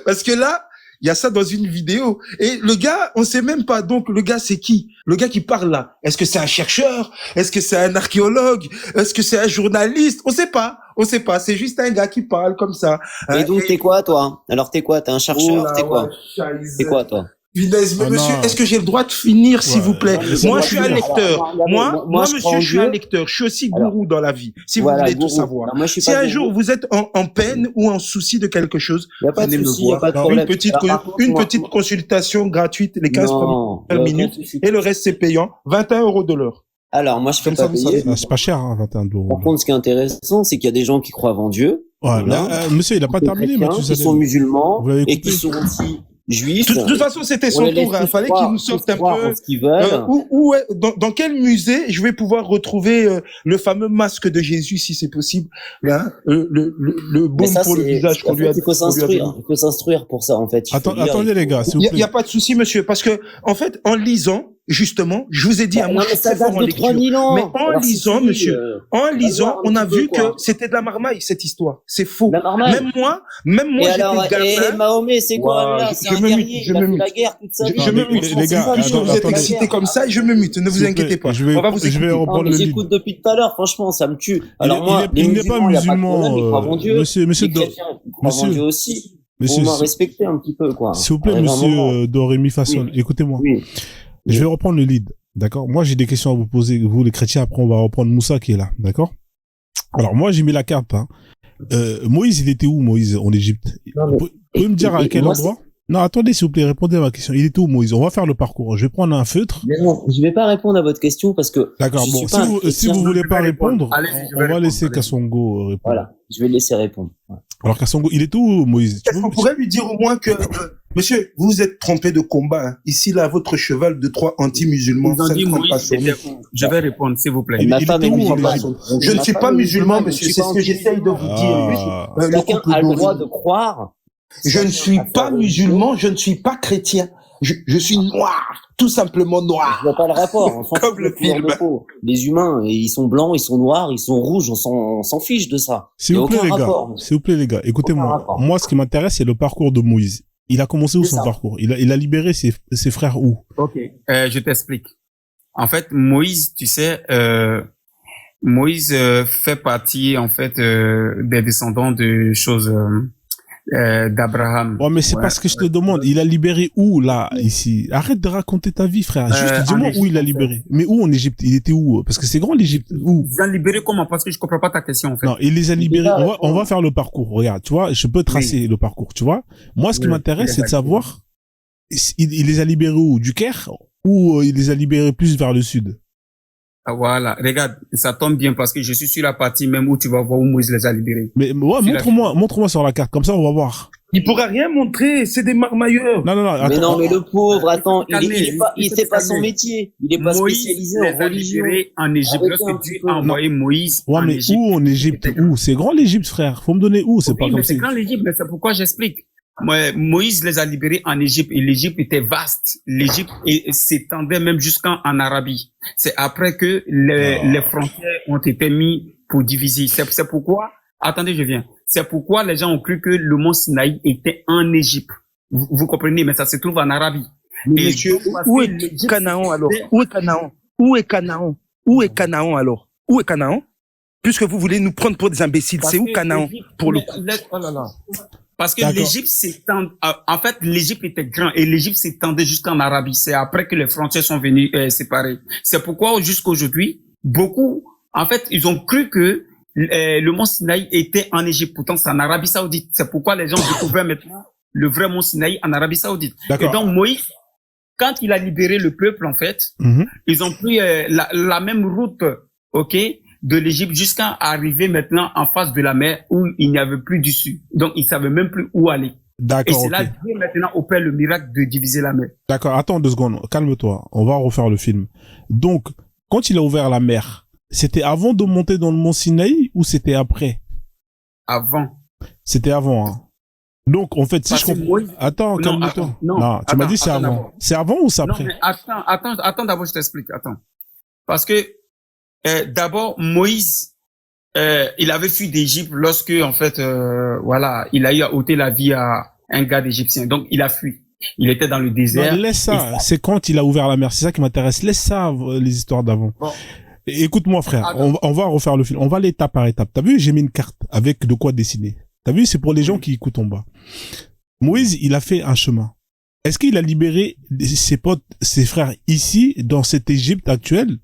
Parce que là, il y a ça dans une vidéo et le gars, on sait même pas. Donc le gars, c'est qui? Le gars qui parle là, est-ce que c'est un chercheur? Est-ce que c'est un archéologue? Est-ce que c'est un journaliste? On sait pas. C'est juste un gars qui parle comme ça. Hein, et donc t'es quoi toi? Alors t'es quoi? T'es un chercheur? T'es quoi? T'es quoi toi? Monsieur, est-ce que j'ai le droit de finir, s'il vous plaît? Moi, je suis un lecteur. Moi, monsieur, je suis un lecteur. Je suis aussi gourou dans la vie, si vous voulez tout savoir. Si un jour vous êtes en peine ou en souci de quelque chose, venez me voir. Une petite consultation gratuite, les 15 premières minutes, et le reste, c'est payant. 21 € de l'heure. Alors, moi, je fais pas payer. C'est pas cher, hein, 21 €. Par contre, ce qui est intéressant, c'est qu'il y a des gens qui croient en Dieu. Ouais, monsieur, il a pas terminé, Mathieu. Qui sont musulmans et qui sont aussi juifs. De toute façon, c'était son tour. Il fallait qu'il nous sorte un peu. Dans quel musée je vais pouvoir retrouver le fameux masque de Jésus, si c'est possible, là, le baume pour le visage qu'on lui a. Il faut s'instruire. Il faut s'instruire pour ça, en fait. Attendez, les gars. Il y a pas de souci, monsieur, parce que en fait, en lisant. Justement, je vous ai dit, moi, je suis très fort en lecture. Mais en lisant, monsieur, on a vu que c'était de la marmaille, cette histoire. C'est faux. Même moi, j'étais gamin. Et Mahomet, c'est quoi, là? C'est un guerrier, il a fait la guerre toute sa vie. Je me mute. Les gars, vous êtes excités comme ça et je me mute. Ne vous inquiétez pas. Je vais reprendre le lead. J'écoute depuis tout à l'heure, franchement, ça me tue. Alors moi, il n'est pas musulman, monsieur, Dieu aussi. Faut m'en respecter un petit peu, quoi. S'il vous plaît, monsieur Dorémy Fassol, écoutez-moi. Je vais reprendre le lead, d'accord? Moi, j'ai des questions à vous poser, vous les chrétiens. Après, on va reprendre Moussa qui est là, d'accord? Alors, moi, j'ai mis la carte. Hein. Moïse, il était où, Moïse, en Égypte? Vous pouvez me dire à quel endroit? Non, attendez, s'il vous plaît, répondez à ma question. Il était où, Moïse? On va faire le parcours. Je vais prendre un feutre. Mais non, je vais pas répondre à votre question parce que. D'accord, bon, si vous voulez pas répondre, on va laisser Kassongo répondre. Voilà, je vais laisser répondre. Ouais. Alors, Kassongo, il est où, Moïse? Est-ce qu'on pourrait lui dire au moins que, monsieur, vous vous êtes trompé de combat, hein. Ici, là, votre cheval de 3 anti-musulmans, ça ne prend pas son nom. Je vais répondre, s'il vous plaît. Ma femme est musulmane. Je ne suis pas musulman, monsieur, c'est ce que j'essaye de vous dire. Quelqu'un a le droit de croire. Je ne suis pas musulman, je ne suis pas chrétien. Je suis noir, tout simplement noir. Je vois pas le rapport. Comme le film. Les humains, ils sont blancs, ils sont noirs, ils sont rouges, on s'en fiche de ça. S'il vous plaît, les gars, écoutez-moi. Moi, ce qui m'intéresse, c'est le parcours de Moïse. Il a commencé où son parcours? Il a libéré ses frères où? Ok, je t'explique. En fait, Moïse, tu sais, Moïse fait partie, en fait, des descendants de choses d'Abraham. Ouais, mais c'est pas ce que je te demande. Il a libéré où, là, ici? Arrête de raconter ta vie, frère. Juste dis-moi où il a libéré. Mais où en Égypte? Il était où? Parce que c'est grand, l'Égypte. Où? Il a libéré comment? Parce que je comprends pas ta question, en fait. Non, il les a libérés. On va faire le parcours. Regarde, tu vois, je peux tracer le parcours, tu vois. Moi, ce qui m'intéresse, c'est de savoir, il les a libérés où? Du Caire? Ou il les a libérés plus vers le sud? Ah, voilà, regarde, ça tombe bien parce que je suis sur la partie même où tu vas voir où Moïse les a libérés. Mais ouais, montre-moi sur la carte, comme ça on va voir. Il pourra rien montrer, c'est des marmailleurs. Non, Mais attends. non, mais le pauvre, attends, il c'est pas son métier. Il est pas spécialisé en religion. En Égypte, lorsque Dieu a envoyé Moïse Ouais, mais où en Égypte? Où? C'est grand l'Égypte, frère. Faut me donner où? C'est pas comme c'est ça. grand l'Égypte, mais c'est pourquoi j'explique. Moïse les a libérés en Égypte et l'Égypte était vaste. L'Égypte s'étendait même jusqu'en Arabie. C'est après que les frontières ont été mises pour diviser. C'est pourquoi, attendez, je viens. C'est pourquoi les gens ont cru que le mont Sinaï était en Égypte. Vous comprenez, mais ça se trouve en Arabie. Mais monsieur, où est Canaan alors? Où est Canaan? Où est Canaan? Où est Canaan alors? Où est Canaan? Puisque vous voulez nous prendre pour des imbéciles, c'est où Canaan pour le coup? Oh là là. Parce que l'Égypte s'étend, en fait, l'Égypte était grand et l'Égypte s'étendait jusqu'en Arabie. C'est après que les frontières sont venues séparer. C'est pourquoi jusqu'aujourd'hui, beaucoup, en fait, ils ont cru que le mont Sinaï était en Égypte. Pourtant, c'est en Arabie Saoudite. C'est pourquoi les gens découvrent maintenant le vrai mont Sinaï en Arabie Saoudite. Et donc, Moïse, quand il a libéré le peuple, en fait, ils ont pris la même route, de l'Égypte jusqu'à arriver maintenant en face de la mer où il n'y avait plus d'issue. Donc, ils savaient même plus où aller. D'accord. Et c'est là que Dieu maintenant opère le miracle de diviser la mer. D'accord. Attends 2 secondes. Calme-toi. On va refaire le film. Donc, quand il a ouvert la mer, c'était avant de monter dans le mont Sinaï ou c'était après? Avant. C'était avant, hein. Donc, en fait, si je comprends... Attends, calme-toi. Non, tu m'as dit c'est avant. C'est avant ou c'est après? Non, mais attends, d'abord, je t'explique. Attends. Parce que, d'abord, Moïse, il avait fui d'Égypte lorsque, en fait, il a eu à ôter la vie à un gars d'Égyptien. Donc, il a fui. Il était dans le désert. Non, laisse ça. C'est quand il a ouvert la mer. C'est ça qui m'intéresse. Laisse ça, les histoires d'avant. Bon. Écoute-moi, frère. On va refaire le film. On va aller étape par étape. T'as vu, j'ai mis une carte avec de quoi dessiner. T'as vu, c'est pour les gens qui écoutent en bas. Moïse, il a fait un chemin. Est-ce qu'il a libéré ses potes, ses frères ici, dans cette Égypte actuelle?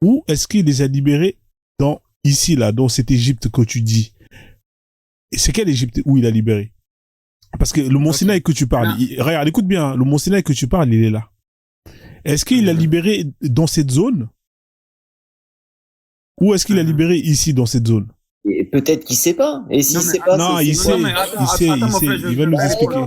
Ou est-ce qu'il les a libérés ici, là, dans cette Égypte que tu dis? Et c'est quelle Égypte où il a libéré? Parce que le mont Sinaï que tu parles, regarde, écoute bien, le mont Sinaï que tu parles, il est là. Est-ce qu'il a libéré dans cette zone? Ou est-ce qu'il a libéré ici, dans cette zone? Et peut-être qu'il sait pas. Et si c'est pas, non, il sait, il va nous expliquer.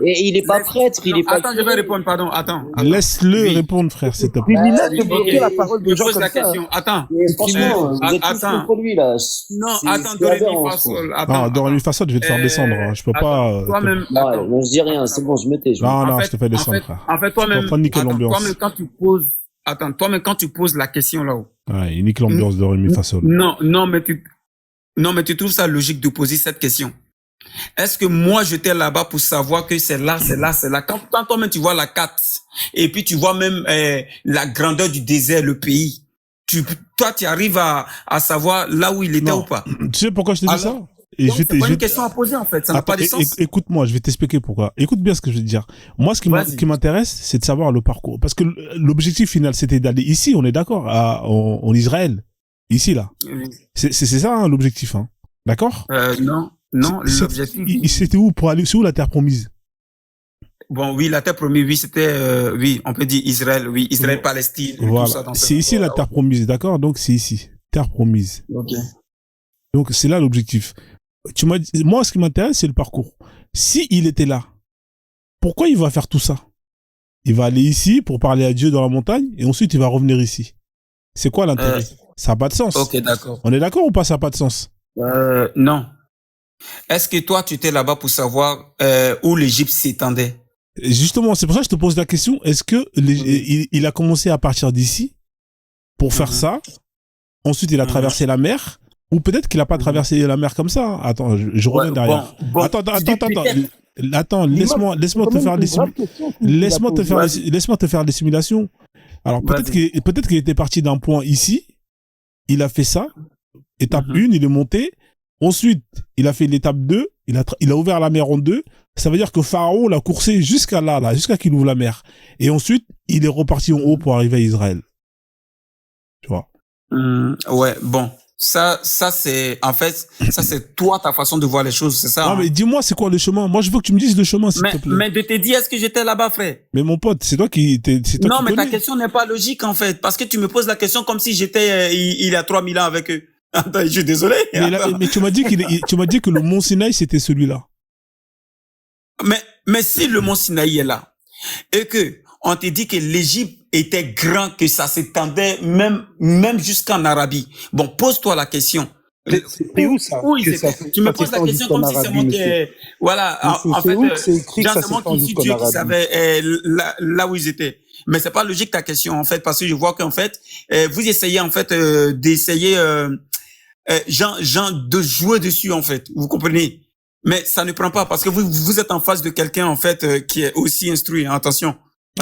Et il est pas prêtre, il est pas. Attends, je vais répondre, pardon, attends. Laisse-le répondre, frère, s'il te plaît. Il a de bloquer la parole de gens comme ça. Question. Attends. Franchement, vous êtes tous contre lui, là. Non, attends, Dorémy Fassol. Non, Dorémy Fassol, je vais te faire descendre, hein. Je peux pas. Toi-même. Non, je dis rien, c'est bon, je me tais. Non, je te fais descendre, frère. En fait, toi-même. Toi-même, quand tu poses la question là-haut. Ouais, il nique l'ambiance de Dorémy Fassol. Non, mais tu trouves ça logique de poser cette question? Est-ce que moi, j'étais là-bas pour savoir que c'est là? Quand toi-même, tu vois la carte, et puis tu vois même la grandeur du désert, le pays, toi, tu arrives à savoir là où il était ou pas? Tu sais pourquoi je te dis ça? C'est pas une question à poser, en fait. Ça n'a pas de sens. Écoute-moi, je vais t'expliquer pourquoi. Écoute bien ce que je vais te dire. Moi, ce qui m'intéresse, c'est de savoir le parcours. Parce que l'objectif final, c'était d'aller ici, on est d'accord, en Israël. Ici, là. C'est ça, hein, l'objectif, hein. D'accord? Non, l'objectif. C'était où pour aller, c'est où la terre promise? Bon, oui, la terre promise, oui, c'était, oui, on peut dire Israël, oui, Israël-Palestine. Voilà. Tout ça dans c'est ici la terre promise, d'accord? Donc, c'est ici. Terre promise. Ok. Donc, c'est là l'objectif. Tu m'as dit, moi, ce qui m'intéresse, c'est le parcours. Si il était là, pourquoi il va faire tout ça? Il va aller ici pour parler à Dieu dans la montagne et ensuite il va revenir ici. C'est quoi l'intérêt? Ça n'a pas de sens. Ok, d'accord. On est d'accord ou pas, ça n'a pas de sens? Non. Est-ce que toi, tu étais là-bas pour savoir où l'Égypte s'étendait? Justement, c'est pour ça que je te pose la question. Est-ce que il a commencé à partir d'ici pour faire ça? Ensuite, il a traversé la mer? Ou peut-être qu'il n'a pas traversé la mer comme ça. Hein. Attends, je reviens derrière. Bon, attends. Attends, laisse-moi te faire laisse-moi te faire des simulations. Alors peut-être qu'il était parti d'un point ici, il a fait ça, étape 1, il est monté. Ensuite, il a fait l'étape 2, il a ouvert la mer en 2. Ça veut dire que Pharaon l'a coursé jusqu'à là, jusqu'à qu'il ouvre la mer. Et ensuite, il est reparti en haut pour arriver à Israël. Tu vois? Ouais, bon. Ça c'est, en fait, ça c'est toi, ta façon de voir les choses, c'est ça. Non, mais dis-moi, c'est quoi le chemin? Moi, je veux que tu me dises le chemin, s'il te plaît. Mais de te dire, est-ce que j'étais là-bas, frère? Mais mon pote, c'est toi c'est toi Non, qui mais ta connais. question n'est pas logique, en fait, parce que tu me poses la question comme si j'étais, il y a 3000 ans avec eux. Attends, je suis désolé. Mais tu m'as dit tu m'as dit que le mont Sinaï, c'était celui-là. Mais si le mont Sinaï est là, et que on te dit que l'Égypte était grand, que ça s'étendait même jusqu'en Arabie. Bon, pose-toi la question. C'est où ça? Oui, tu me poses la question comme si c'est moi qui est, voilà, en fait, c'est moi qui savais là où ils étaient. Mais c'est pas logique ta question, en fait, parce que je vois qu'en fait, vous essayez, en fait, d'essayer, genre, de jouer dessus, en fait. Vous comprenez? Mais ça ne prend pas, parce que vous êtes en face de quelqu'un, en fait, qui est aussi instruit, hein, attention.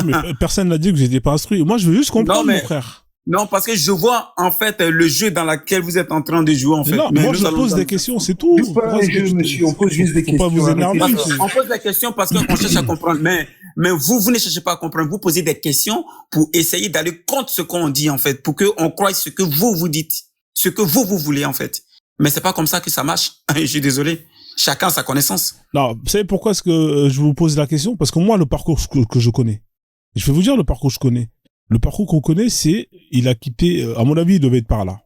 Mais personne n'a dit que j'étais pas instruit. Moi, je veux juste comprendre, mon frère. Non, parce que je vois, en fait, le jeu dans lequel vous êtes en train de jouer, en fait. Non, mais moi, je pose des questions, c'est tout. C'est pas un jeu, monsieur. On pose juste des questions. Faut pas vous énerver. On pose des questions parce qu'on cherche à comprendre. Mais vous ne cherchez pas à comprendre. Vous posez des questions pour essayer d'aller contre ce qu'on dit, en fait, pour qu'on croie ce que vous dites, ce que vous voulez, en fait. Mais c'est pas comme ça que ça marche. Je suis désolé. Chacun a sa connaissance. Non, vous savez pourquoi est-ce que je vous pose la question? Parce que moi, le parcours que je connais, je vais vous dire le parcours que je connais. Le parcours qu'on connaît, c'est, il a quitté, à mon avis, il devait être par là.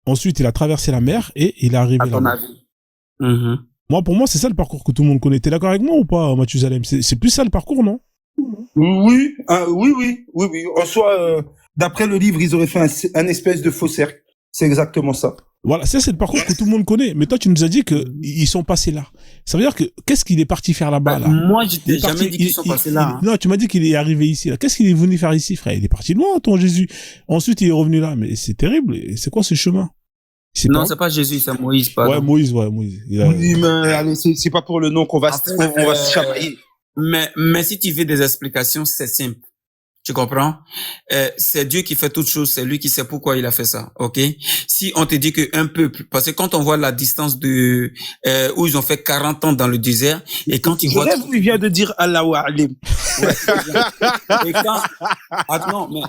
Ensuite, il a traversé la mer et il est arrivé là. À ton avis. Moi, pour moi, c'est ça le parcours que tout le monde connaît. T'es d'accord avec moi ou pas, Mathusalem? C'est plus ça le parcours, non? Oui. En soi, d'après le livre, ils auraient fait un espèce de faux cercle. C'est exactement ça. Voilà, c'est le parcours que tout le monde connaît. Mais toi, tu nous as dit que ils sont passés là. Ça veut dire que qu'est-ce qu'il est parti faire là-bas, là? Moi, je t'ai jamais dit qu'ils sont passés là. Non, tu m'as dit qu'il est arrivé ici, là. Qu'est-ce qu'il est venu faire ici, frère? Il est parti loin, ton Jésus. Ensuite, il est revenu là. Mais c'est terrible. C'est quoi ce chemin? Non, c'est pas Jésus, c'est Moïse, pardon. Ouais, Moïse. Oui, mais allez, c'est pas pour le nom qu'on va se chamailler. Mais si tu veux des explications, c'est simple. Tu comprends? C'est Dieu qui fait toutes choses, c'est lui qui sait pourquoi il a fait ça, ok? Si on te dit qu'un peuple, parce que quand on voit la distance de où ils ont fait 40 ans dans le désert, et quand ils voient... Il vient de dire Allahu Alim. Et quand... non, mais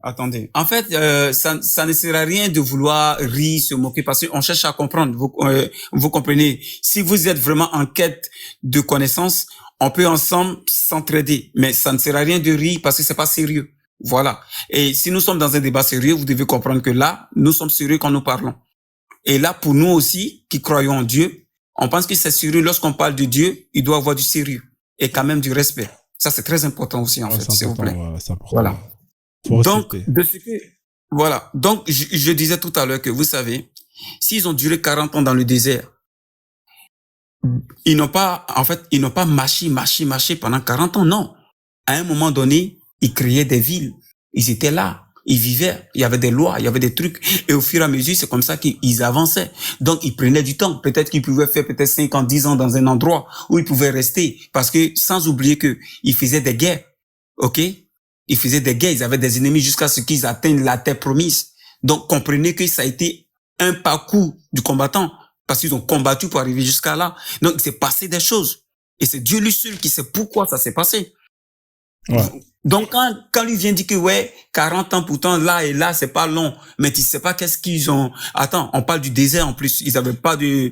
attendez. En fait, ça ne sert à rien de vouloir rire, se moquer, parce qu'on cherche à comprendre, vous comprenez? Si vous êtes vraiment en quête de connaissances, on peut ensemble s'entraider, mais ça ne sert à rien de rire parce que c'est pas sérieux. Voilà. Et si nous sommes dans un débat sérieux, vous devez comprendre que là, nous sommes sérieux quand nous parlons. Et là, pour nous aussi, qui croyons en Dieu, on pense que c'est sérieux. Lorsqu'on parle de Dieu, il doit avoir du sérieux et quand même du respect. Ça, c'est très important aussi, en fait, s'il vous plaît. C'est important. Voilà. Donc, Donc, je disais tout à l'heure que vous savez, s'ils ont duré 40 ans dans le désert, ils n'ont pas marché pendant 40 ans, non. À un moment donné, ils créaient des villes. Ils étaient là. Ils vivaient. Il y avait des lois, il y avait des trucs. Et au fur et à mesure, c'est comme ça qu'ils avançaient. Donc, ils prenaient du temps. Peut-être qu'ils pouvaient faire 5 ans, 10 ans dans un endroit où ils pouvaient rester. Parce que, sans oublier que ils faisaient des guerres. OK? Ils faisaient des guerres. Ils avaient des ennemis jusqu'à ce qu'ils atteignent la terre promise. Donc, comprenez que ça a été un parcours du combattant. Parce qu'ils ont combattu pour arriver jusqu'à là. Donc, il s'est passé des choses. Et c'est Dieu lui seul qui sait pourquoi ça s'est passé. Ouais. Donc, quand lui vient dire que, 40 ans, pourtant, là et là, c'est pas long. Mais tu sais pas qu'est-ce qu'ils ont... Attends, on parle du désert, en plus. Ils avaient pas de,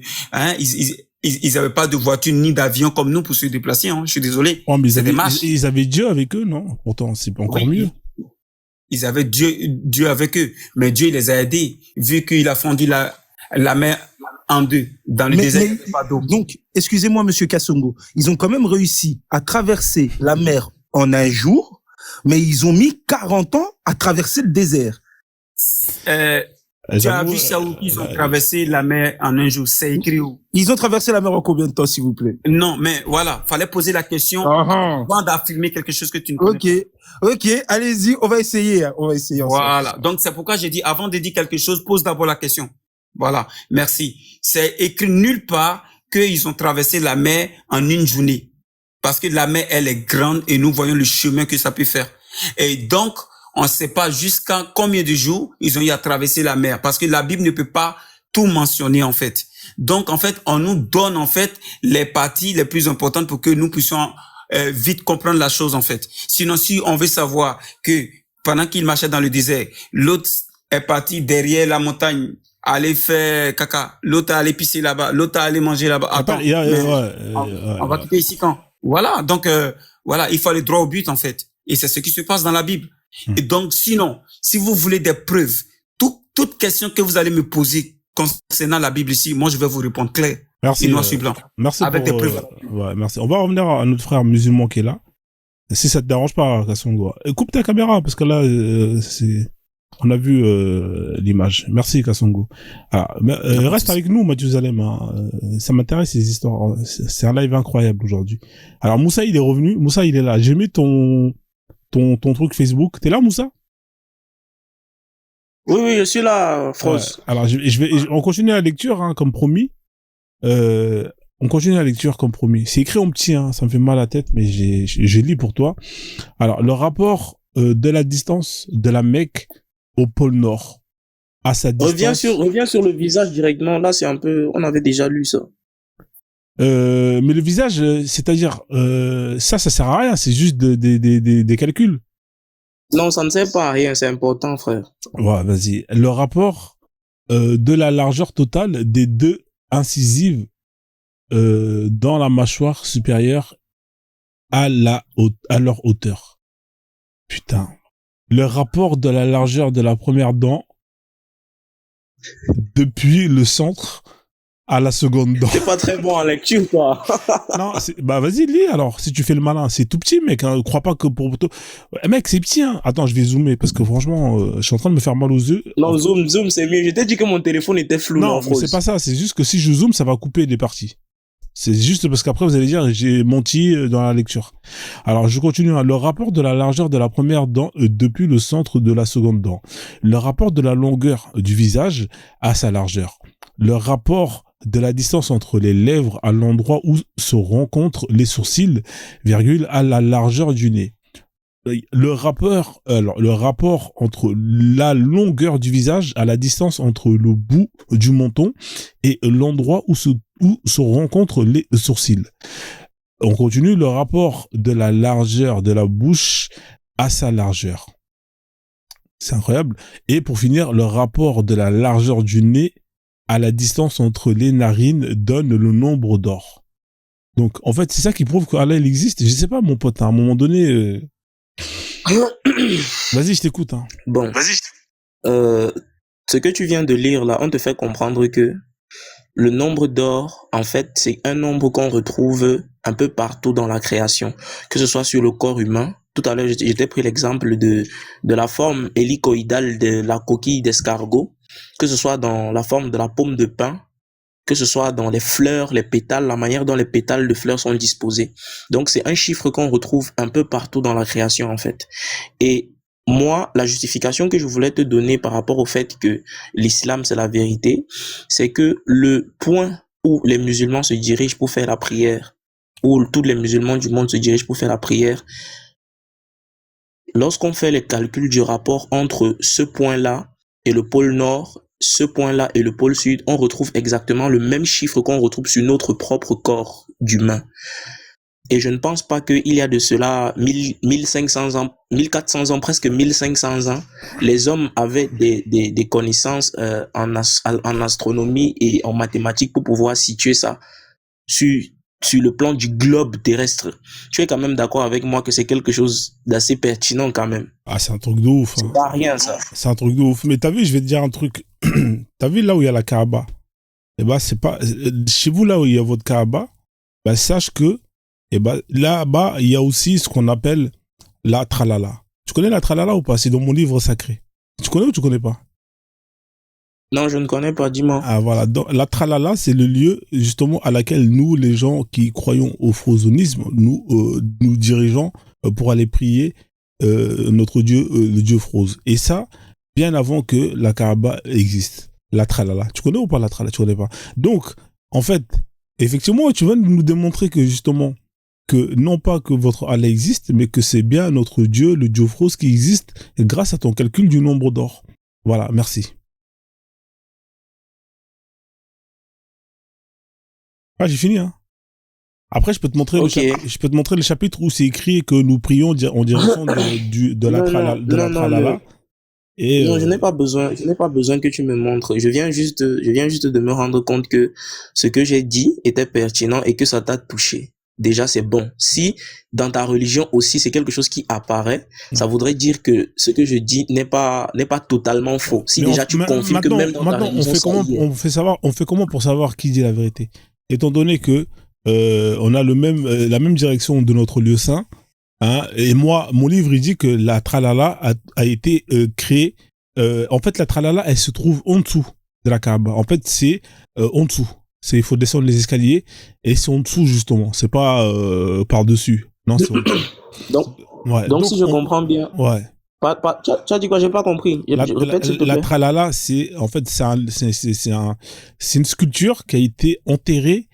ils avaient pas de voiture ni d'avion comme nous pour se déplacer, hein. Je suis désolé. Oh, mais c'est des marches. Ils avaient Dieu avec eux, non? Pourtant, c'est encore mieux. Ils avaient Dieu avec eux. Mais Dieu, il les a aidés. Vu qu'il a fendu la mer en deux, dans le désert, il n'y avait pas d'eau. Donc, excusez-moi, monsieur Kassongo, ils ont quand même réussi à traverser la mer en un jour, mais ils ont mis 40 ans à traverser le désert. Tu as vu ça où ils ont traversé la mer en un jour, c'est écrit où? Ils ont traversé la mer en combien de temps, s'il vous plaît? Non, mais voilà, fallait poser la question avant d'affirmer quelque chose que tu ne connais pas. Ok, allez-y, on va essayer ensemble. Voilà, donc c'est pourquoi j'ai dit, avant de dire quelque chose, pose d'abord la question. Voilà, merci. C'est écrit nulle part qu'ils ont traversé la mer en une journée. Parce que la mer, elle est grande et nous voyons le chemin que ça peut faire. Et donc, on ne sait pas jusqu'à combien de jours ils ont eu à traverser la mer. Parce que la Bible ne peut pas tout mentionner, en fait. Donc, en fait, on nous donne, en fait, les parties les plus importantes pour que nous puissions vite comprendre la chose, en fait. Sinon, si on veut savoir que pendant qu'ils marchaient dans le désert, l'autre est parti derrière la montagne aller faire caca, l'autre aller pisser là-bas, l'autre aller manger là-bas. Attends, on va quitter ici quand? Voilà, donc voilà, il faut aller droit au but en fait. Et c'est ce qui se passe dans la Bible. Et donc sinon, si vous voulez des preuves, toute question que vous allez me poser concernant la Bible ici, moi je vais vous répondre clair. Merci. Et noir sur blanc. Merci avec des preuves. Ouais, merci. On va revenir à notre frère musulman qui est là. Si ça te dérange pas, Kassongo. Coupe ta caméra parce que là, on a vu l'image. Merci Kassongo. Reste avec nous, Mathusalem. Ça m'intéresse ces histoires. C'est un live incroyable aujourd'hui. Alors Moussa, il est revenu. Moussa, il est là. J'ai mis ton truc Facebook. T'es là, Moussa? Oui, je suis là, Froz. Ouais. Alors on continue la lecture, hein, comme promis. On continue la lecture comme promis. C'est écrit en petit, hein, ça me fait mal à la tête, mais j'ai lu pour toi. Alors, le rapport de la distance de la Mecque au pôle Nord à sa distance. Reviens sur le visage directement. Là, c'est un peu, on avait déjà lu ça. Mais le visage, c'est-à-dire, ça sert à rien. C'est juste des calculs. Non, ça ne sert pas à rien. C'est important, frère. Ouais, vas-y. Le rapport de la largeur totale des deux incisives dans la mâchoire supérieure à leur hauteur. Putain. Le rapport de la largeur de la première dent depuis le centre à la seconde dent. C'est pas très bon en lecture, quoi. Non, bah vas-y, lis alors, si tu fais le malin. C'est tout petit, mec. Hein. Crois pas que pour... Mec, c'est petit, hein. Attends, je vais zoomer, parce que franchement, je suis en train de me faire mal aux yeux. Non, zoom, c'est mieux. Je t'ai dit que mon téléphone était flou. Non, mais c'est pas ça. C'est juste que si je zoome, ça va couper des parties. C'est juste parce qu'après, vous allez dire, j'ai menti dans la lecture. Alors, je continue. Le rapport de la largeur de la première dent depuis le centre de la seconde dent. Le rapport de la longueur du visage à sa largeur. Le rapport de la distance entre les lèvres à l'endroit où se rencontrent les sourcils, virgule, à la largeur du nez. Le rapport entre la longueur du visage à la distance entre le bout du menton et l'endroit où se rencontrent les sourcils. On continue. Le rapport de la largeur de la bouche à sa largeur. C'est incroyable. Et pour finir, le rapport de la largeur du nez à la distance entre les narines donne le nombre d'or. Donc, en fait, c'est ça qui prouve qu'Allah, il existe. Je sais pas, mon pote, à un moment donné... Vas-y, je t'écoute. Hein. Bon. Vas-y. Ce que tu viens de lire, là, on te fait comprendre que le nombre d'or, en fait, c'est un nombre qu'on retrouve un peu partout dans la création, que ce soit sur le corps humain. Tout à l'heure, j'étais pris l'exemple de la forme hélicoïdale de la coquille d'escargot, que ce soit dans la forme de la pomme de pin, que ce soit dans les fleurs, les pétales, la manière dont les pétales de fleurs sont disposés. Donc, c'est un chiffre qu'on retrouve un peu partout dans la création, en fait. Et moi, la justification que je voulais te donner par rapport au fait que l'islam, c'est la vérité, c'est que le point où les musulmans se dirigent pour faire la prière, où tous les musulmans du monde se dirigent pour faire la prière, lorsqu'on fait les calculs du rapport entre ce point-là et le pôle Nord, ce point-là et le pôle Sud, on retrouve exactement le même chiffre qu'on retrouve sur notre propre corps d'humain. Et je ne pense pas qu'il y a de cela 1500 ans, 1400 ans, presque 1500 ans, les hommes avaient des connaissances en astronomie et en mathématiques pour pouvoir situer ça sur le plan du globe terrestre. Tu es quand même d'accord avec moi que c'est quelque chose d'assez pertinent quand même. Ah, c'est un truc de ouf. C'est pas rien, ça. C'est un truc de ouf. Mais t'as vu, je vais te dire un truc. T'as vu là où il y a la Kaaba? Eh ben, c'est pas, chez vous là où il y a votre Kaaba, ben, sache que, eh ben, là-bas, il y a aussi ce qu'on appelle la tralala. Tu connais la tralala ou pas? C'est dans mon livre sacré. Tu connais ou tu connais pas? Non, je ne connais pas, dis-moi. Ah, voilà. Donc, la tralala, c'est le lieu, justement, à laquelle nous, les gens qui croyons au frozonisme, nous dirigeons pour aller prier notre Dieu, le Dieu Froze. Et ça, bien avant que la Kaaba existe. La tralala. Tu connais ou pas la tralala? Tu connais pas. Donc, en fait, effectivement, tu viens de nous démontrer que, justement, que non pas que votre Allah existe, mais que c'est bien notre Dieu, le Dieu Froze, qui existe grâce à ton calcul du nombre d'or. Voilà, merci. Ah, j'ai fini, hein. Après, je peux te montrer le chapitre où c'est écrit que nous prions en direction de la tralala. Et Non, je n'ai pas besoin que tu me montres. Je viens juste de me rendre compte que ce que j'ai dit était pertinent et que ça t'a touché. Déjà, c'est bon. Si dans ta religion aussi c'est quelque chose qui apparaît, ça voudrait dire que ce que je dis n'est pas totalement faux. Si mais déjà tu confirmes que même dans ta religion ça y est. on fait comment pour savoir qui dit la vérité? Étant donné que on a la même direction de notre lieu saint, hein, et moi, mon livre il dit que la tralala a été créée. En fait, la tralala, elle se trouve en dessous de la Kaaba. En fait, c'est en dessous. Il faut descendre les escaliers et c'est en dessous justement. C'est pas par dessus. Non, c'est en dessous. Donc si je comprends bien. Ouais. Tu as dit quoi? J'ai pas compris. Répète s'il te plaît. La tralala, c'est une sculpture qui a été enterrée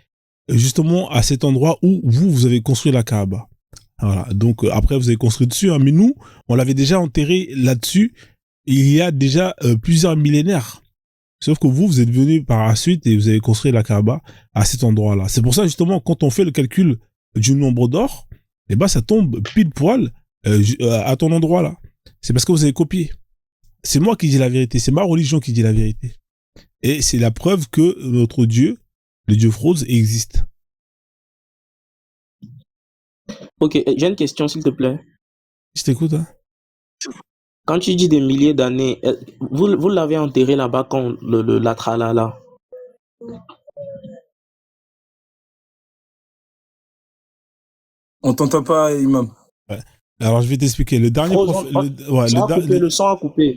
justement à cet endroit où vous avez construit la Kaaba. Voilà. Donc après vous avez construit dessus, hein, mais nous on l'avait déjà enterré là-dessus il y a déjà plusieurs millénaires. Sauf que vous êtes venu par la suite et vous avez construit la Kaaba à cet endroit-là. C'est pour ça justement quand on fait le calcul du nombre d'or, eh ben ça tombe pile poil à ton endroit là. C'est parce que vous avez copié. C'est moi qui dis la vérité, c'est ma religion qui dit la vérité. Et c'est la preuve que notre Dieu, le Dieu Fraude, existe. Ok, j'ai une question s'il te plaît. Je t'écoute, hein. Quand tu dis des milliers d'années, vous l'avez enterré là-bas quand la tralala? On t'entend pas, Imam. Ouais. Alors je vais t'expliquer. Le dernier le son a coupé.